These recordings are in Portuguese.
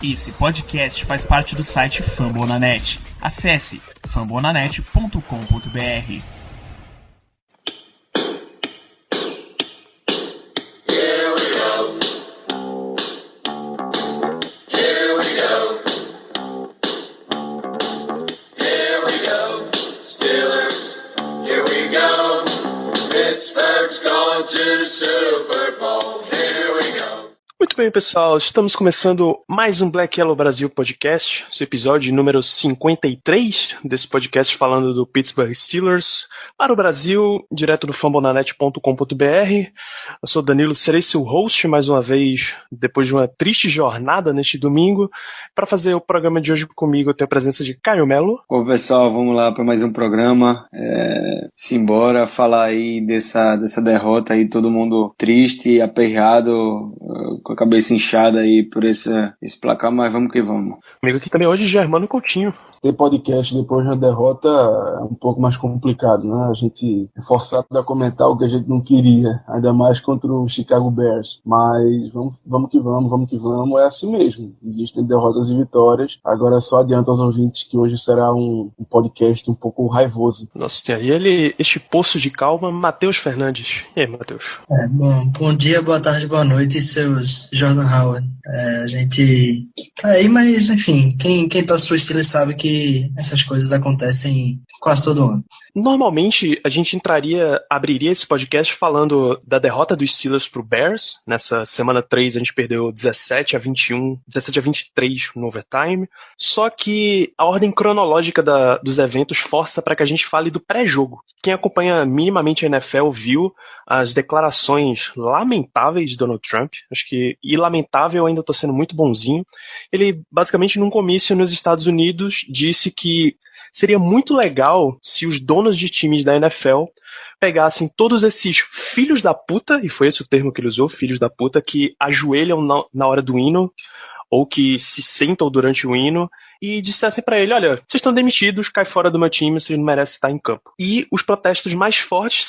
Esse podcast faz parte do site Fambonanet. Acesse fambonanet.com.br. Pittsburgh's going to the Super Bowl. Here we go. Muito bem, pessoal, estamos começando mais um Black Yellow Brasil Podcast, esse episódio número 53 desse podcast falando do Pittsburgh Steelers para o Brasil, direto do fambonanet.com.br. Eu sou o Danilo, serei seu host mais uma vez, depois de uma triste jornada neste domingo. Para fazer o programa de hoje comigo, eu tenho a presença de Caio Melo. Ô pessoal, vamos lá para mais um programa. Simbora falar aí dessa derrota aí, todo mundo triste, aperreado, com a cabeça inchada aí por esse placar, mas vamos que vamos. Comigo aqui também hoje, Germano Coutinho. Ter podcast depois de uma derrota é um pouco mais complicado, né? A gente é forçado a comentar o que a gente não queria, ainda mais contra o Chicago Bears. Mas vamos que vamos, é assim mesmo. Existem derrotas e vitórias. Agora só adianta aos ouvintes que hoje será um podcast um pouco raivoso. Nossa, e ele, este poço de calma, Matheus Fernandes. E aí, Matheus? Bom dia, boa tarde, boa noite, seus Jordan Howard. A gente tá aí, mas enfim, quem torce pro Steelers sabe que essas coisas acontecem quase todo ano. Normalmente a gente abriria esse podcast falando da derrota dos Steelers pro Bears. Nessa semana 3 a gente perdeu 17-23 no overtime. Só que a ordem cronológica dos eventos força para que a gente fale do pré-jogo. Quem acompanha minimamente a NFL viu as declarações lamentáveis de Donald Trump. Acho que, e lamentável, eu ainda estou sendo muito bonzinho. Ele, basicamente, num comício nos Estados Unidos, disse que seria muito legal se os donos de times da NFL pegassem todos esses filhos da puta, e foi esse o termo que ele usou, filhos da puta, que ajoelham na hora do hino, ou que se sentam durante o hino, e dissessem pra ele, olha, vocês estão demitidos, cai fora do meu time, vocês não merecem estar em campo. E os protestos mais fortes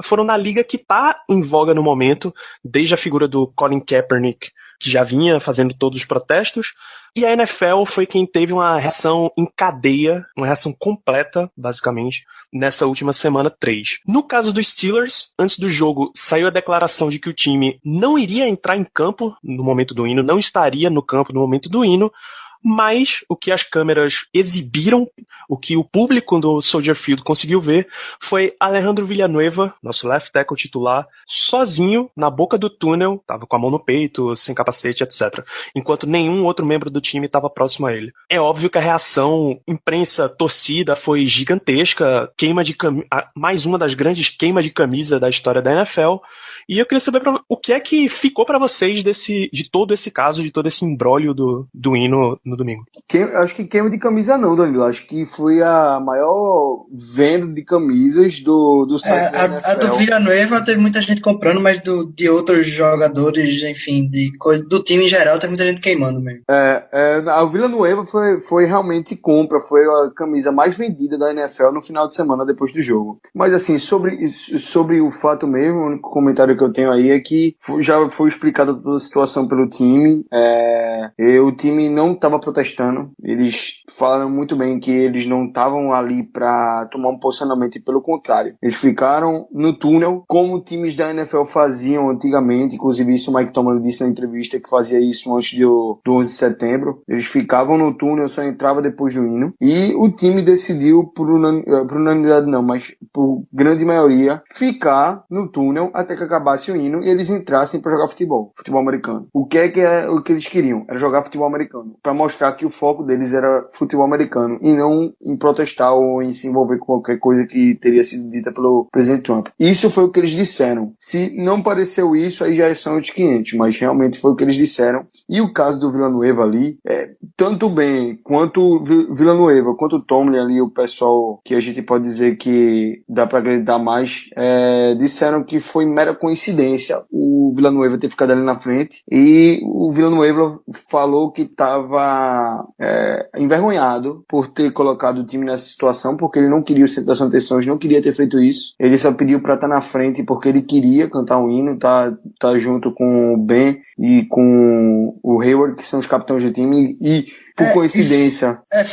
foram na liga que tá em voga no momento, desde a figura do Colin Kaepernick, que já vinha fazendo todos os protestos, e a NFL foi quem teve uma reação em cadeia, uma reação completa, basicamente, nessa última semana 3. No caso dos Steelers, antes do jogo, saiu a declaração de que o time não iria entrar em campo no momento do hino, não estaria no campo no momento do hino, mas o que as câmeras exibiram, o que o público do Soldier Field conseguiu ver, foi Alejandro Villanueva, nosso left tackle titular, sozinho na boca do túnel, tava com a mão no peito, sem capacete, etc. Enquanto nenhum outro membro do time estava próximo a ele. É óbvio que a reação imprensa, torcida, foi gigantesca, mais uma das grandes queimas de camisa da história da NFL. E eu queria saber o que é que ficou para vocês de todo esse caso, de todo esse imbróglio do hino no domingo. Acho que queima de camisa não, Danilo. Acho que foi a maior venda de camisas do site da NFL. A do Villanueva teve muita gente comprando, mas de outros jogadores, enfim, do time em geral, teve muita gente queimando mesmo. A Villanueva foi realmente compra, foi a camisa mais vendida da NFL no final de semana depois do jogo. Mas assim, sobre o fato mesmo, o único comentário que eu tenho aí é que já foi explicada toda a situação pelo time. O time não estava protestando, eles falaram muito bem que eles não estavam ali para tomar um posicionamento, e pelo contrário, eles ficaram no túnel, como times da NFL faziam antigamente, inclusive isso o Mike Tomlin disse na entrevista que fazia isso antes do 11 de setembro, eles ficavam no túnel, só entrava depois do hino, e o time decidiu, por unanimidade não, mas por grande maioria, ficar no túnel até que acabasse o hino e eles entrassem para jogar futebol americano. O que eles queriam? Era jogar futebol americano, para mostrar que o foco deles era futebol americano e não em protestar ou em se envolver com qualquer coisa que teria sido dita pelo presidente Trump. Isso foi o que eles disseram. Se não pareceu isso, aí já são outros 500, mas realmente foi o que eles disseram. E o caso do Villanueva ali, tanto bem quanto o Villanueva, quanto o Tomlin ali, o pessoal que a gente pode dizer que dá para acreditar mais, disseram que foi mera coincidência o Villanueva ter ficado ali na frente, e o Villanueva falou que estava está envergonhado por ter colocado o time nessa situação, porque ele não queria o centro das atenções, não queria ter feito isso. Ele só pediu para estar na frente porque ele queria cantar um hino, tá junto com o Ben e com o Hayward, que são os capitães do time, e por coincidência. Era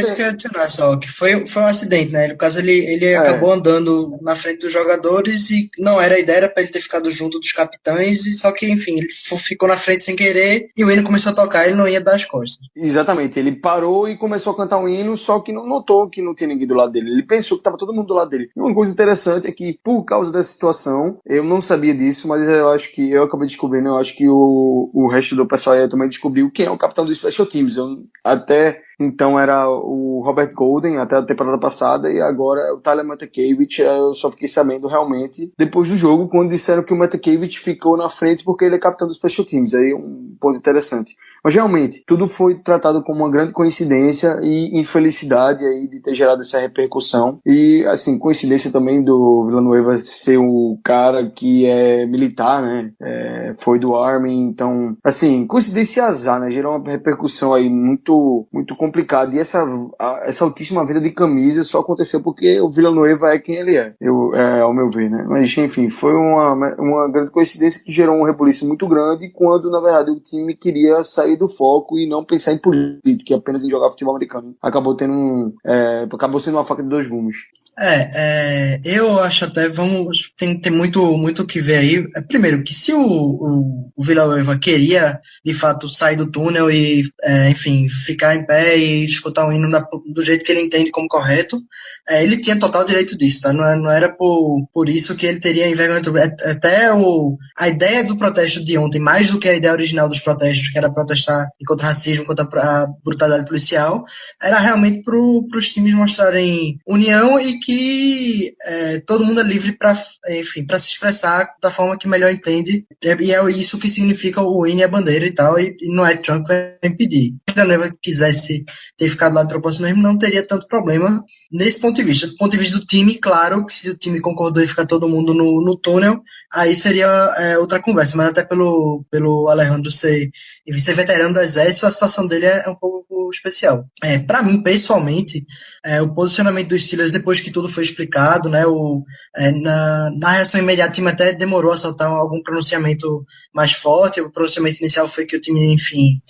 isso que eu ia adicionar, só que foi um acidente, né? No caso, ele acabou andando na frente dos jogadores e não era a ideia, era pra ele ter ficado junto dos capitães, e só que, enfim, ele ficou na frente sem querer e o hino começou a tocar, ele não ia dar as costas. Exatamente, ele parou e começou a cantar um hino, só que não notou que não tinha ninguém do lado dele. Ele pensou que estava todo mundo do lado dele. E uma coisa interessante é que, por causa dessa situação, eu não sabia disso, mas eu acho que eu acabei descobrindo, eu acho que o resto do pessoal aí também descobriu quem é o capitão do Special Teams. Até então era o Robert Golden, até a temporada passada, e agora é o Tyler Matakevich. Eu só fiquei sabendo realmente depois do jogo, quando disseram que o Matakevich ficou na frente porque ele é capitão do Special Teams. Aí um ponto interessante. Mas realmente, tudo foi tratado como uma grande coincidência e infelicidade aí de ter gerado essa repercussão. E, assim, coincidência também do Villanueva ser o cara que é militar, né? Foi do Army, então, assim, coincidência e azar, né? Gerou uma repercussão aí muito complicada. E essa altíssima venda de camisa só aconteceu porque o Villanueva é quem ele é, ao meu ver, né? Mas, enfim, foi uma grande coincidência que gerou um rebuliço muito grande quando, na verdade, o time queria sair do foco e não pensar em política, e apenas em jogar futebol americano. Acabou sendo uma faca de dois gumes. Eu acho até, tem muito o que ver aí. Primeiro, que se o Villanueva queria, de fato, sair do túnel e, enfim, ficar em pé e escutar o hino do jeito que ele entende como correto, ele tinha total direito disso, tá? Não era por isso que ele teria envergonhamento. Até a ideia do protesto de ontem, mais do que a ideia original dos protestos, que era protestar contra o racismo, contra a brutalidade policial, era realmente para os times mostrarem união e que todo mundo é livre para se expressar da forma que melhor entende, e é isso que significa o hino e a bandeira e tal, e não é Trump que vai impedir. Se a Villanueva quisesse ter ficado lá de propósito mesmo, não teria tanto problema nesse ponto de vista. Do ponto de vista do time, claro que se o time concordou em ficar todo mundo no túnel, aí seria outra conversa, mas até pelo Alejandro ser veterano do exército, a situação dele é um pouco especial. Para mim, pessoalmente, o posicionamento dos Steelers, depois que tudo foi explicado, né, na reação imediata, o time até demorou a soltar algum pronunciamento mais forte. O pronunciamento inicial foi que o time, enfim,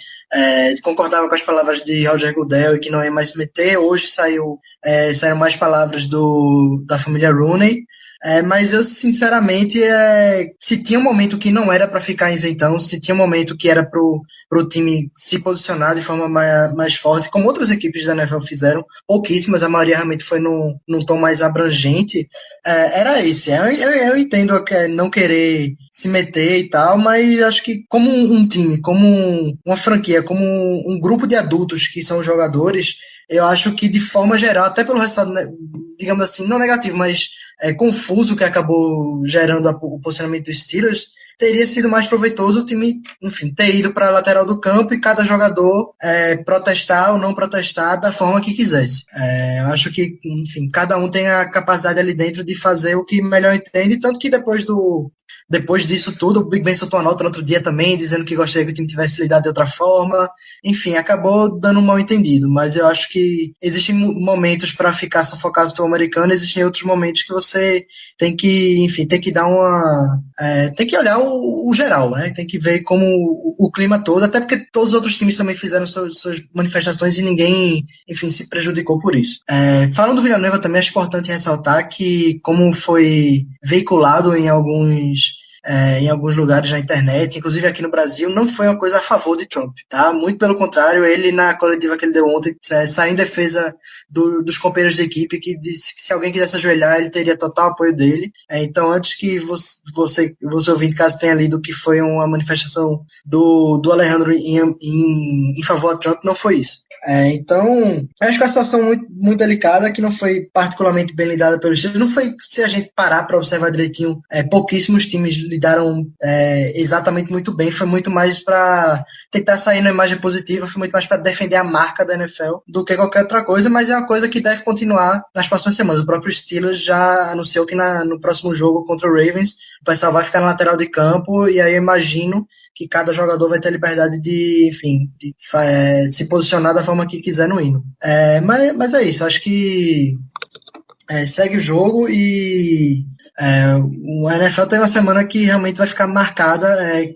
concordava com as palavras de Roger Goodell e que não ia mais se meter. Hoje saíram mais palavras da família Rooney. Mas eu, sinceramente, se tinha um momento que não era para ficar isentão, se tinha um momento que era pro time se posicionar de forma mais forte, como outras equipes da NFL fizeram, pouquíssimas, a maioria realmente foi num tom mais abrangente, era esse. Eu entendo não querer se meter e tal, mas acho que como um time, como uma franquia, como um grupo de adultos que são jogadores, eu acho que de forma geral, até pelo resultado, digamos assim, não negativo, mas confuso que acabou gerando o posicionamento dos Steelers, teria sido mais proveitoso o time, enfim, ter ido para a lateral do campo e cada jogador protestar ou não protestar da forma que quisesse. Eu acho que, enfim, cada um tem a capacidade ali dentro de fazer o que melhor entende, tanto que depois disso tudo, o Big Ben soltou uma nota no outro dia também, dizendo que gostaria que o time tivesse lidado de outra forma. Enfim, acabou dando um mal entendido, mas eu acho que existem momentos para ficar sufocado pelo americano, existem outros momentos que você tem que, enfim, tem que dar tem que olhar o geral, né? Tem que ver como o clima todo, até porque todos os outros times também fizeram suas manifestações e ninguém, enfim, se prejudicou por isso. Falando do Villanueva, também acho importante ressaltar que, como foi veiculado em alguns lugares na internet, inclusive aqui no Brasil, não foi uma coisa a favor de Trump, tá? Muito pelo contrário, ele, na coletiva que ele deu ontem, saiu em defesa dos companheiros de equipe, que disse que se alguém quisesse ajoelhar, ele teria total apoio dele. Então, antes que você ouvinte, caso tenha lido que foi uma manifestação do Alejandro em favor de Trump, não foi isso. Então, acho que é uma situação muito, muito delicada, que não foi particularmente bem lidada pelos Steelers. Não foi, se a gente parar para observar direitinho, pouquíssimos times lidaram exatamente muito bem. Foi muito mais para tentar sair na imagem positiva, foi muito mais para defender a marca da NFL do que qualquer outra coisa, mas é uma coisa que deve continuar nas próximas semanas. O próprio Steelers já anunciou que no próximo jogo contra o Ravens, o pessoal vai ficar na lateral de campo, e aí eu imagino que cada jogador vai ter a liberdade de, enfim, se posicionar da forma que quiser no hino. Mas é isso, acho que segue o jogo e o NFL tem uma semana que realmente vai ficar marcada,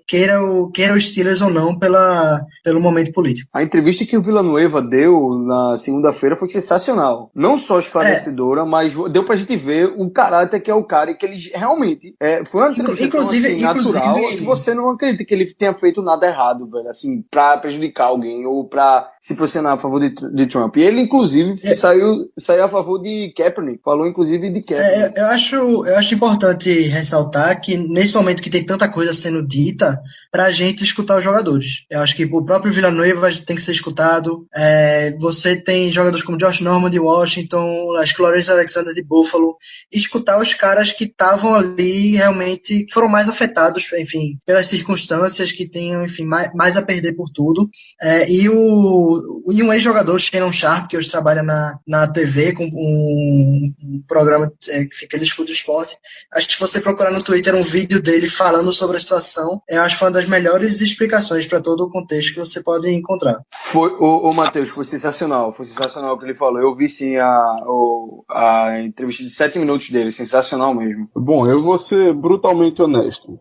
queira os Steelers ou não, pelo momento político. A entrevista que o Villanueva deu na segunda-feira foi sensacional. Não só esclarecedora, mas deu pra gente ver o caráter que é o cara, e que ele realmente foi uma entrevista natural, e você não acredita que ele tenha feito nada errado, velho, assim, pra prejudicar alguém ou pra se posicionar a favor de Trump. E ele, inclusive, saiu a favor de Kaepernick, falou inclusive de Kaepernick. Eu acho importante ressaltar que nesse momento que tem tanta coisa sendo dita, pra gente escutar os jogadores. Eu acho que o próprio Villanueva tem que ser escutado. Você tem jogadores como Josh Norman de Washington, acho que Lawrence Alexander de Buffalo, e escutar os caras que estavam ali realmente, que foram mais afetados, enfim, pelas circunstâncias, que tenham, enfim, mais a perder por tudo. E um ex-jogador, Shannon Sharp, que hoje trabalha na TV com um programa que fica, ele escuta o esporte. Acho que se você procurar no Twitter um vídeo dele falando sobre a situação, eu acho que foi uma das melhores explicações para todo o contexto que você pode encontrar. Matheus, foi sensacional o que ele falou. Eu vi sim a entrevista de 7 minutos dele, sensacional mesmo. Bom, eu vou ser brutalmente honesto.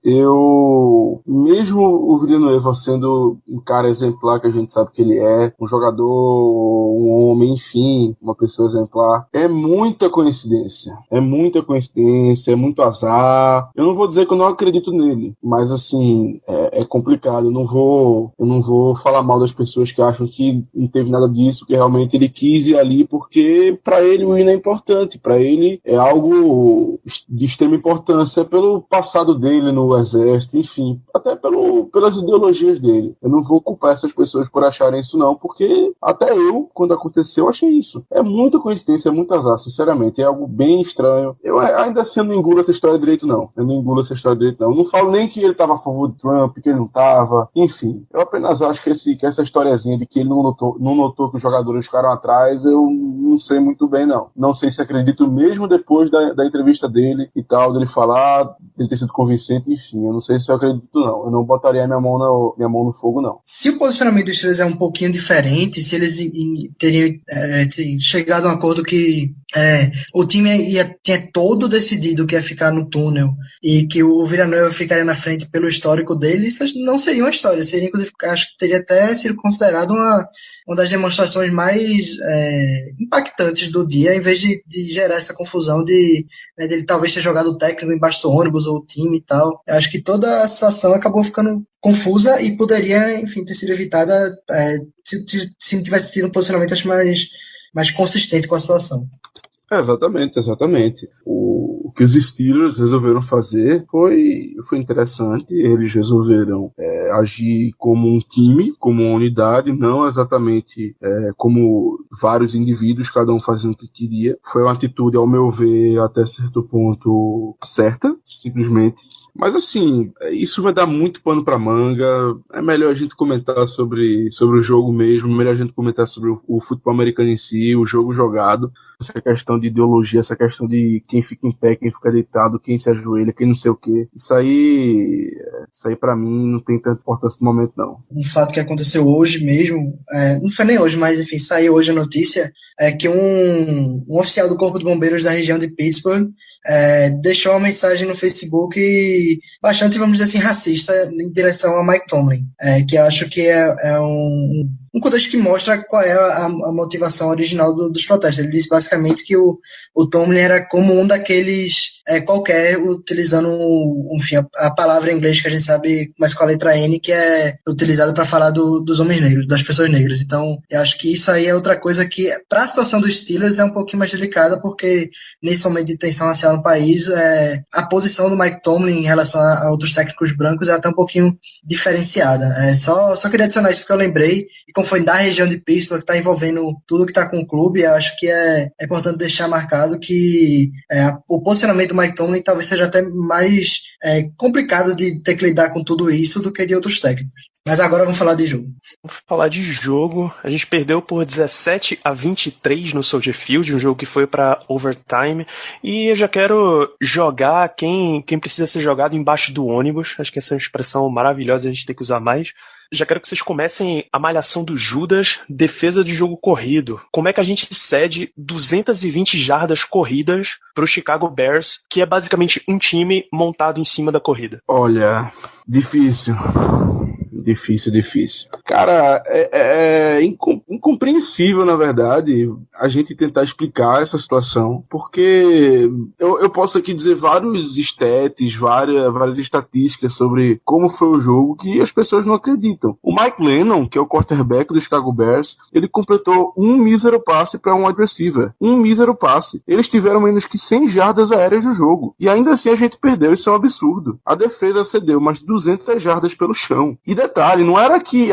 Mesmo o Villanueva sendo um cara exemplar, que a gente sabe que ele é, um jogador, um homem, enfim, uma pessoa exemplar, é muita coincidência, é muito azar. Eu não vou dizer que eu não acredito nele, mas assim, é complicado. Eu não vou falar mal das pessoas que acham que não teve nada disso, que realmente ele quis ir ali porque pra ele o hino é importante, pra ele é algo de extrema importância pelo passado dele no exército, enfim, até pelas ideologias dele. Eu não vou culpar essas pessoas por acharem isso não, porque até eu, quando aconteceu, achei isso. É muita coincidência, é muito azar, sinceramente, é algo bem estranho. Eu ainda assim não engulo essa história direito não. Eu não falo nem que ele estava a favor de Trump, que ele não estava, enfim. Eu apenas acho que essa historiazinha de que ele não notou que os jogadores ficaram atrás, eu não sei muito bem não. Não sei se acredito mesmo depois da entrevista dele e tal, dele falar, dele ter sido convincente, enfim. Eu não sei se eu acredito não. Eu não botaria minha mão no fogo não. Se o posicionamento dos Steelers é um pouquinho diferente, se eles teriam chegado a um acordo que o time tinha todo decidido que ia ficar no túnel e que o Villanueva ficaria na frente pelo histórico dele, isso não seria uma história, seria, inclusive, acho que teria até sido considerado uma das demonstrações mais impactantes do dia, em vez de gerar essa confusão de ele talvez ter jogado o técnico embaixo do ônibus ou o time e tal. Eu acho que toda a situação acabou ficando confusa e poderia, enfim, ter sido evitada se não tivesse tido um posicionamento mais consistente com a situação. Exatamente. O que os Steelers resolveram fazer foi interessante. Eles resolveram agir como um time, como uma unidade, não exatamente como vários indivíduos, cada um fazendo o que queria. Foi uma atitude, ao meu ver, até certo ponto certa, simplesmente. Mas assim, isso vai dar muito pano pra manga. É melhor a gente comentar sobre o jogo mesmo, melhor a gente comentar sobre o futebol americano em si, o jogo jogado, essa questão de ideologia, essa questão de quem fica em pé, quem fica deitado, quem se ajoelha, quem não sei o quê. Isso aí pra mim não tem tanta importância no momento não. Um fato que aconteceu hoje mesmo, não foi nem hoje, mas enfim, saiu hoje a notícia, que um oficial do Corpo de Bombeiros da região de Pittsburgh deixou uma mensagem no Facebook bastante, vamos dizer assim, racista em direção a Mike Tomlin, que eu acho que é um contexto que mostra qual é a motivação original dos protestos. Ele disse basicamente que o Tomlin era como um daqueles qualquer, utilizando, enfim, a palavra em inglês que a gente sabe, mas com a letra N, que é utilizada para falar dos homens negros, das pessoas negras. Então, eu acho que isso aí é outra coisa que, para a situação dos Steelers, é um pouquinho mais delicada, porque nesse momento de tensão racial no país, a posição do Mike Tomlin em relação a outros técnicos brancos é até um pouquinho diferenciada. Só queria adicionar isso porque eu lembrei, e como foi da região de Pittsburgh, que está envolvendo tudo que está com o clube. Eu acho que é importante deixar marcado que o posicionamento do Mike Tomlin talvez seja até mais complicado de ter que lidar com tudo isso do que de outros técnicos. Mas agora vamos falar de jogo. Vamos falar de jogo. A gente perdeu por 17-23 no Soldier Field, um jogo que foi para overtime. E eu já quero jogar quem precisa ser jogado embaixo do ônibus. Acho que essa é uma expressão maravilhosa, a gente tem que usar mais. Já quero que vocês comecem a malhação do Judas, defesa de jogo corrido. Como é que a gente cede 220 jardas corridas pro Chicago Bears, que é basicamente um time montado em cima da corrida? Olha, difícil. Cara, é incompreensível, na verdade, a gente tentar explicar essa situação, porque eu posso aqui dizer vários stats, várias estatísticas sobre como foi o jogo que as pessoas não acreditam. O Mike Lennon, que é o quarterback do Chicago Bears, ele completou um mísero passe para um wide receiver. Um mísero passe. Eles tiveram menos que 100 jardas aéreas no jogo. E ainda assim a gente perdeu, isso é um absurdo. A defesa cedeu mais 200 jardas pelo chão. E detalhe, não era que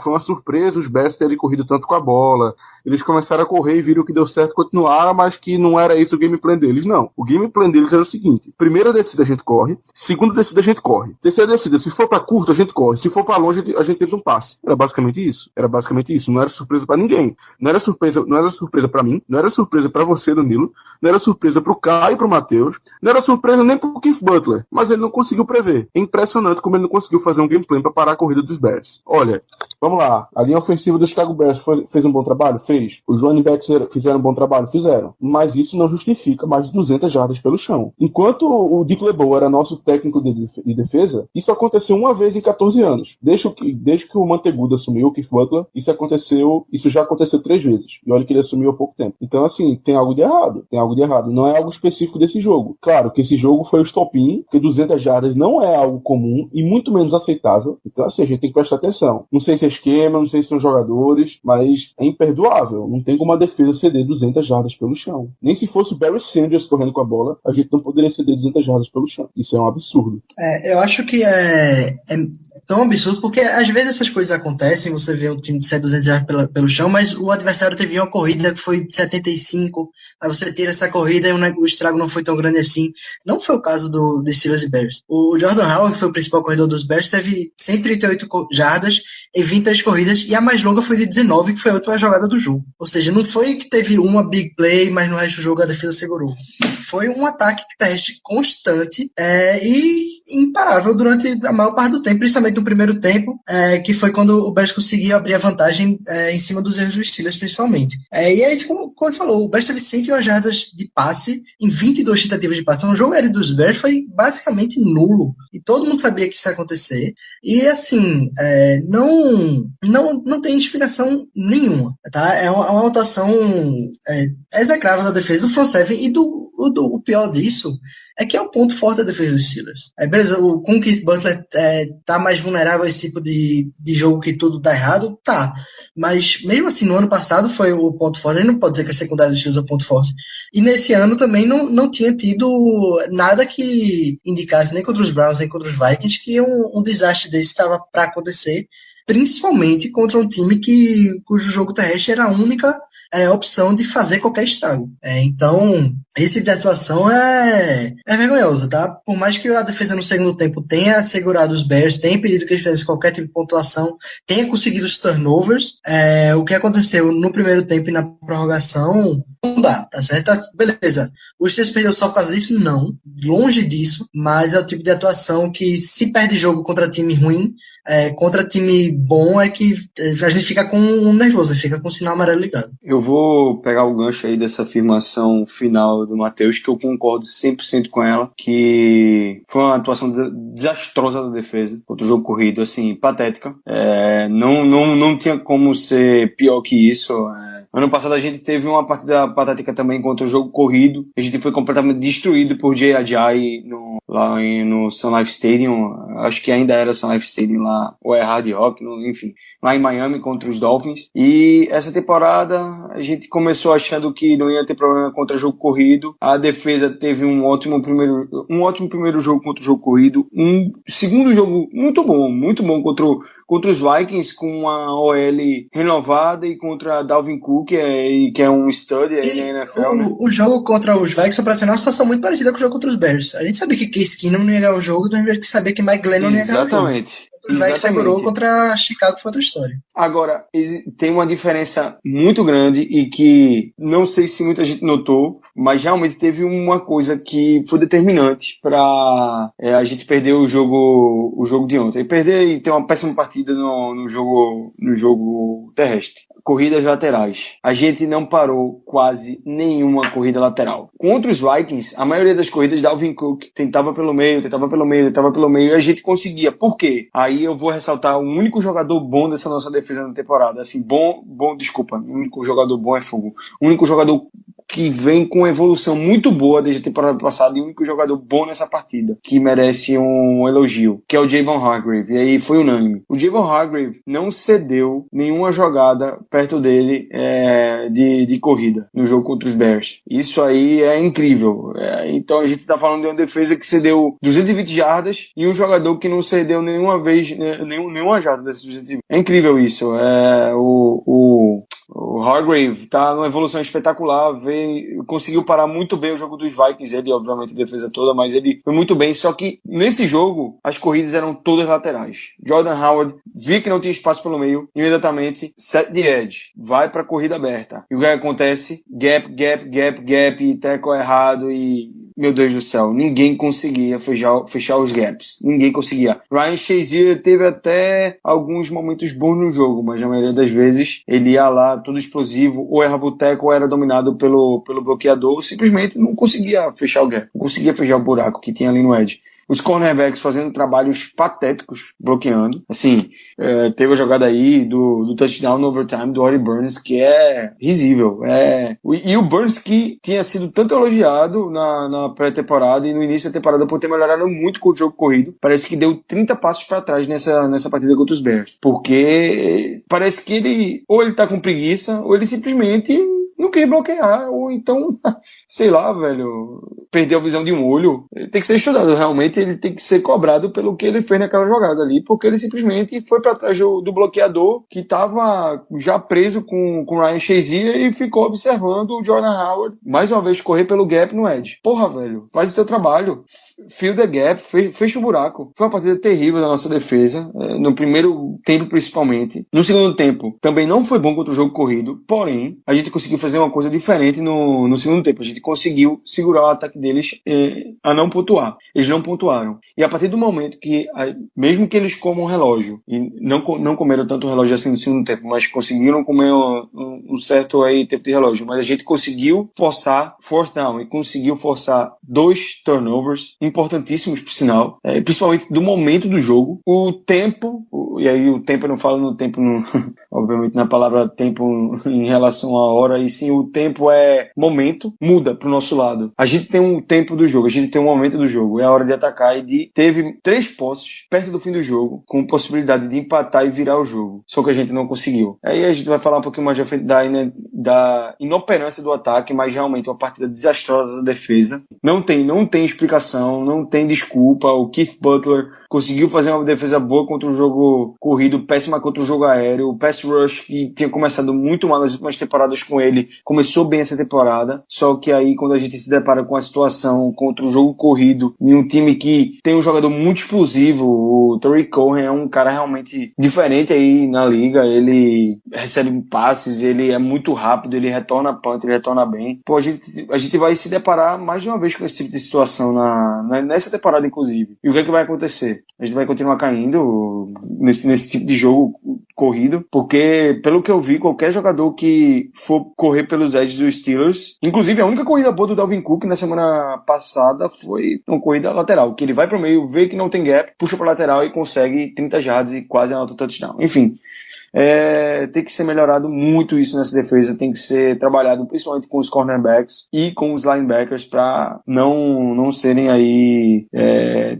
foi uma surpresa os Bears terem corrido tanto com a bola, eles começaram a correr e viram que deu certo continuar, mas que não era esse o game plan deles, não. O game plan deles era o seguinte: primeira descida a gente corre, segunda descida a gente corre, terceira descida, se for pra curto a gente corre, se for pra longe a gente tenta um passe. Era basicamente isso, não era surpresa pra ninguém, não era surpresa pra mim, não era surpresa pra você, Danilo, não era surpresa pro Caio e pro Matheus, não era surpresa nem pro Keith Butler, mas ele não conseguiu prever. É impressionante como ele não conseguiu fazer um game plan pra parar a corrida dos Bears. Olha, vamos lá, a linha ofensiva do Chicago Bears fez um bom trabalho? Fez. Os running backs fizeram um bom trabalho? Fizeram. Mas isso não justifica mais de 200 jardas pelo chão. Enquanto o Dick LeBeau era nosso técnico de defesa, isso aconteceu uma vez em 14 anos. Desde que o Manteguda assumiu, o Keith Butler, isso já aconteceu 3 vezes. E olha que ele assumiu há pouco tempo. Então, assim, tem algo de errado. Não é algo específico desse jogo. Claro que esse jogo foi o estopim, porque 200 jardas não é algo comum e muito menos aceitável. Então, assim, a gente tem que prestar atenção. Não sei se é esquema, não sei se são jogadores, mas é imperdoável. Não tem como a defesa ceder 200 jardas pelo chão. Nem se fosse o Barry Sanders correndo com a bola, a gente não poderia ceder 200 jardas pelo chão. Isso é um absurdo. Eu acho que é tão absurdo, porque às vezes essas coisas acontecem, você vê um time de 200 jardas pelo chão, mas o adversário teve uma corrida que foi de 75, aí você tira essa corrida e o estrago não foi tão grande assim. Não foi o caso do Steelers e Bears. O Jordan Howard, que foi o principal corredor dos Bears, teve 138 jardas em 23 corridas, e a mais longa foi de 19, que foi a última jogada do jogo. Ou seja, não foi que teve uma big play, mas no resto do jogo a defesa segurou. Foi um ataque terrestre constante e imparável durante a maior parte do tempo, principalmente no primeiro tempo, que foi quando o Bears conseguiu abrir a vantagem em cima dos erros dos Steelers, principalmente. E é isso como ele falou, o Bears teve 101 jardas de passe em 22 tentativas de passe. Então, o jogo aéreo dos Bears foi basicamente nulo. E todo mundo sabia que isso ia acontecer. E, assim, não tem explicação nenhuma. Tá? É uma atuação execrável da defesa do front seven e o pior disso é que é o ponto forte da defesa dos Steelers. Beleza, com o Keith Butler tá mais vulnerável a esse tipo de jogo que tudo dá errado, tá. Mas mesmo assim, no ano passado foi o ponto forte. A gente não pode dizer que a secundária dos Steelers é o ponto forte. E nesse ano também não tinha tido nada que indicasse, nem contra os Browns, nem contra os Vikings, que um desastre desse estava para acontecer, principalmente contra um time cujo jogo terrestre era a única opção de fazer qualquer estrago. Então, esse tipo de atuação é vergonhoso, tá? Por mais que a defesa no segundo tempo tenha segurado os Bears, tenha impedido que eles fizessem qualquer tipo de pontuação, tenha conseguido os turnovers, o que aconteceu no primeiro tempo e na prorrogação não dá, tá certo? Beleza. O Steelers perdeu só por causa disso? Não. Longe disso, mas é o tipo de atuação que se perde jogo contra time ruim, contra time bom, é que a gente fica com um nervoso, fica com o sinal amarelo ligado. Eu vou pegar o gancho aí dessa afirmação final do Matheus, que eu concordo 100% com ela, que foi uma atuação desastrosa da defesa contra o jogo corrido, assim, patética. Não tinha como ser pior que isso. Ano passado a gente teve uma partida patética também contra o jogo corrido. A gente foi completamente destruído por Jay Ajayi no no Sun Life Stadium, acho que ainda era Sun Life Stadium lá, ou é Hard Rock, enfim, lá em Miami contra os Dolphins. E essa temporada a gente começou achando que não ia ter problema contra jogo corrido. A defesa teve um ótimo primeiro jogo contra o jogo corrido, um segundo jogo muito bom contra os Vikings, com uma OL renovada, e contra Dalvin Cook, que é um stud aí na NFL, né? O jogo contra os Vikings só pra ser uma situação muito parecida com o jogo contra os Bears. A gente sabia que Case Keenum não ia ganhar o jogo, do mesmo jeito que sabia que Mike Glennon não ia ganhar o jogo. Exatamente. Os Vikings segurou contra Chicago, foi outra história. Agora, tem uma diferença muito grande e que não sei se muita gente notou, mas realmente teve uma coisa que foi determinante para a gente perder o jogo de ontem. Perder e ter uma péssima partida no jogo terrestre. Corridas laterais. A gente não parou quase nenhuma corrida lateral. Contra os Vikings, a maioria das corridas, Dalvin Cook tentava pelo meio, e a gente conseguia. Por quê? Aí eu vou ressaltar o único jogador bom dessa nossa defesa na temporada. Assim, desculpa, o único jogador bom é fogo. O único jogador que vem com evolução muito boa desde a temporada passada, e o único jogador bom nessa partida, que merece um elogio, que é o Javon Hargrave. E aí foi unânime. O Javon Hargrave não cedeu nenhuma jogada perto dele de corrida no jogo contra os Bears. Isso aí é incrível. Então a gente tá falando de uma defesa que cedeu 220 jardas e um jogador que não cedeu nenhuma vez, nenhuma jarda desses 220. É incrível isso. O Hargrave tá numa evolução espetacular, conseguiu parar muito bem o jogo dos Vikings, ele obviamente a defesa toda, mas ele foi muito bem, só que nesse jogo as corridas eram todas laterais. Jordan Howard via que não tinha espaço pelo meio, imediatamente set the edge, vai pra corrida aberta. E o que acontece? Gap, e tackle errado, e meu Deus do céu, ninguém conseguia fechar os gaps. Ninguém conseguia. Ryan Shazier teve até alguns momentos bons no jogo, mas na maioria das vezes ele ia lá todo explosivo, ou errava o tackle, ou era dominado pelo bloqueador, ou simplesmente não conseguia fechar o gap, não conseguia fechar o buraco que tinha ali no edge. Os cornerbacks fazendo trabalhos patéticos, bloqueando. Assim, teve a jogada aí do touchdown no overtime do Ori Burns, que é risível. E o Burns, que tinha sido tanto elogiado na pré-temporada e no início da temporada por ter melhorado muito com o jogo corrido, parece que deu 30 passos para trás nessa partida contra os Bears. Porque parece que ele tá com preguiça, ou ele simplesmente não quer bloquear, ou então, sei lá, velho, perdeu a visão de um olho. Ele tem que ser estudado, realmente ele tem que ser cobrado pelo que ele fez naquela jogada ali, porque ele simplesmente foi pra trás do bloqueador, que tava já preso com Ryan Shazier, e ficou observando o Jordan Howard mais uma vez correr pelo gap no edge. Porra, velho, faz o teu trabalho, fill the gap, fecha o buraco. Foi uma partida terrível da nossa defesa, no primeiro tempo principalmente. No segundo tempo também não foi bom contra o jogo corrido, porém a gente conseguiu fazer uma coisa diferente no segundo tempo. A gente conseguiu segurar o ataque deles a não pontuar. Eles não pontuaram. E a partir do momento que, mesmo que eles comam o relógio, e não comeram tanto o relógio assim no segundo tempo, mas conseguiram comer um certo aí tempo de relógio, mas a gente conseguiu forçar fourth down e conseguiu forçar 2 turnovers importantíssimos, por sinal, principalmente do momento do jogo. O tempo, e aí o tempo eu não falo no tempo, obviamente na palavra tempo em relação à hora, e sim o tempo momento, muda pro nosso lado. A gente tem um tempo do jogo, a gente tem um momento do jogo, é a hora de atacar, e teve 3 posses perto do fim do jogo, com possibilidade de empatar e virar o jogo, só que a gente não conseguiu. Aí a gente vai falar um pouquinho mais à frente da inoperância do ataque, mas realmente uma partida desastrosa da defesa. Não tem explicação, não tem desculpa. O Keith Butler conseguiu fazer uma defesa boa contra o jogo corrido, péssima contra o jogo aéreo. O pass rush, que tinha começado muito mal nas últimas temporadas com ele, começou bem essa temporada, só que aí quando a gente se depara com a situação contra o jogo corrido, em um time que tem um jogador muito explosivo, o Tariq Cohen é um cara realmente diferente aí na liga, ele recebe passes, ele é muito rápido, ele retorna punt, ele retorna bem. Pô, a gente vai se deparar mais de uma vez com esse tipo de situação nessa temporada, inclusive. E o que é que vai acontecer? A gente vai continuar caindo nesse tipo de jogo corrido, porque, pelo que eu vi, qualquer jogador que for correr pelos edges dos Steelers, inclusive a única corrida boa do Dalvin Cook na semana passada foi uma corrida lateral, que ele vai pro meio, vê que não tem gap, puxa pra lateral e consegue 30 jardas e quase anota o touchdown. Enfim, tem que ser melhorado muito isso nessa defesa, tem que ser trabalhado principalmente com os cornerbacks e com os linebackers para não serem aí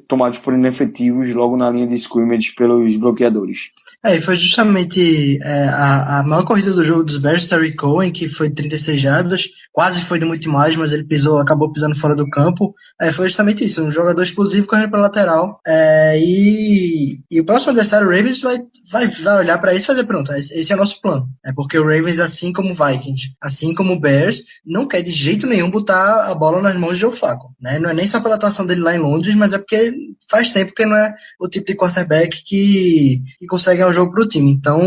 tomados por inefetivos logo na linha de scrimmage pelos bloqueadores. E foi justamente a maior corrida do jogo dos Bears, Terry Cohen, que foi 36 jardas, quase foi de muito mais, mas ele acabou pisando fora do campo. Foi justamente isso, um jogador explosivo correndo para lateral. E o próximo adversário, o Ravens, vai olhar para isso e fazer, pronto, esse é o nosso plano. Porque o Ravens, assim como o Vikings, assim como o Bears, não quer de jeito nenhum botar a bola nas mãos de Joe Flacco, né? Não é nem só pela atuação dele lá em Londres, mas é porque faz tempo que não é o tipo de quarterback que consegue o jogo para o time. Então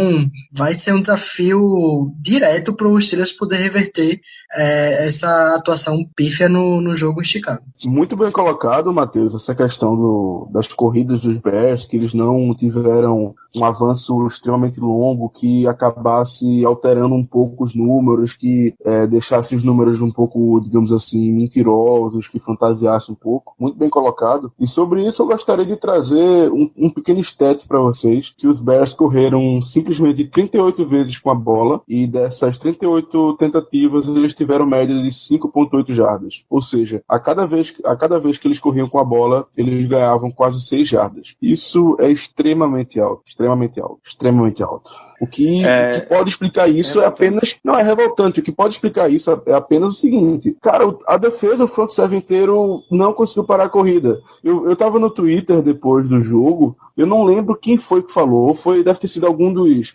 vai ser um desafio direto para os Steelers poder reverter essa atuação pífia no jogo em Chicago. Muito bem colocado, Matheus, essa questão das corridas dos Bears, que eles não tiveram um avanço extremamente longo que acabasse alterando um pouco os números, que deixasse os números um pouco, digamos assim, mentirosos, que fantasiasse um pouco. Muito bem colocado. E sobre isso eu gostaria de trazer um pequeno stat para vocês, que os Bears correram simplesmente 38 vezes com a bola, e dessas 38 tentativas eles tiveram média de 5.8 jardas. Ou seja, a cada vez que eles corriam com a bola, eles ganhavam quase 6 jardas. Isso é extremamente alto. O que pode explicar isso é apenas... Não, é revoltante. O que pode explicar isso é apenas o seguinte. Cara, a defesa, o front seven inteiro não conseguiu parar a corrida. Eu tava no Twitter depois do jogo, eu não lembro quem foi que falou, deve ter sido algum dos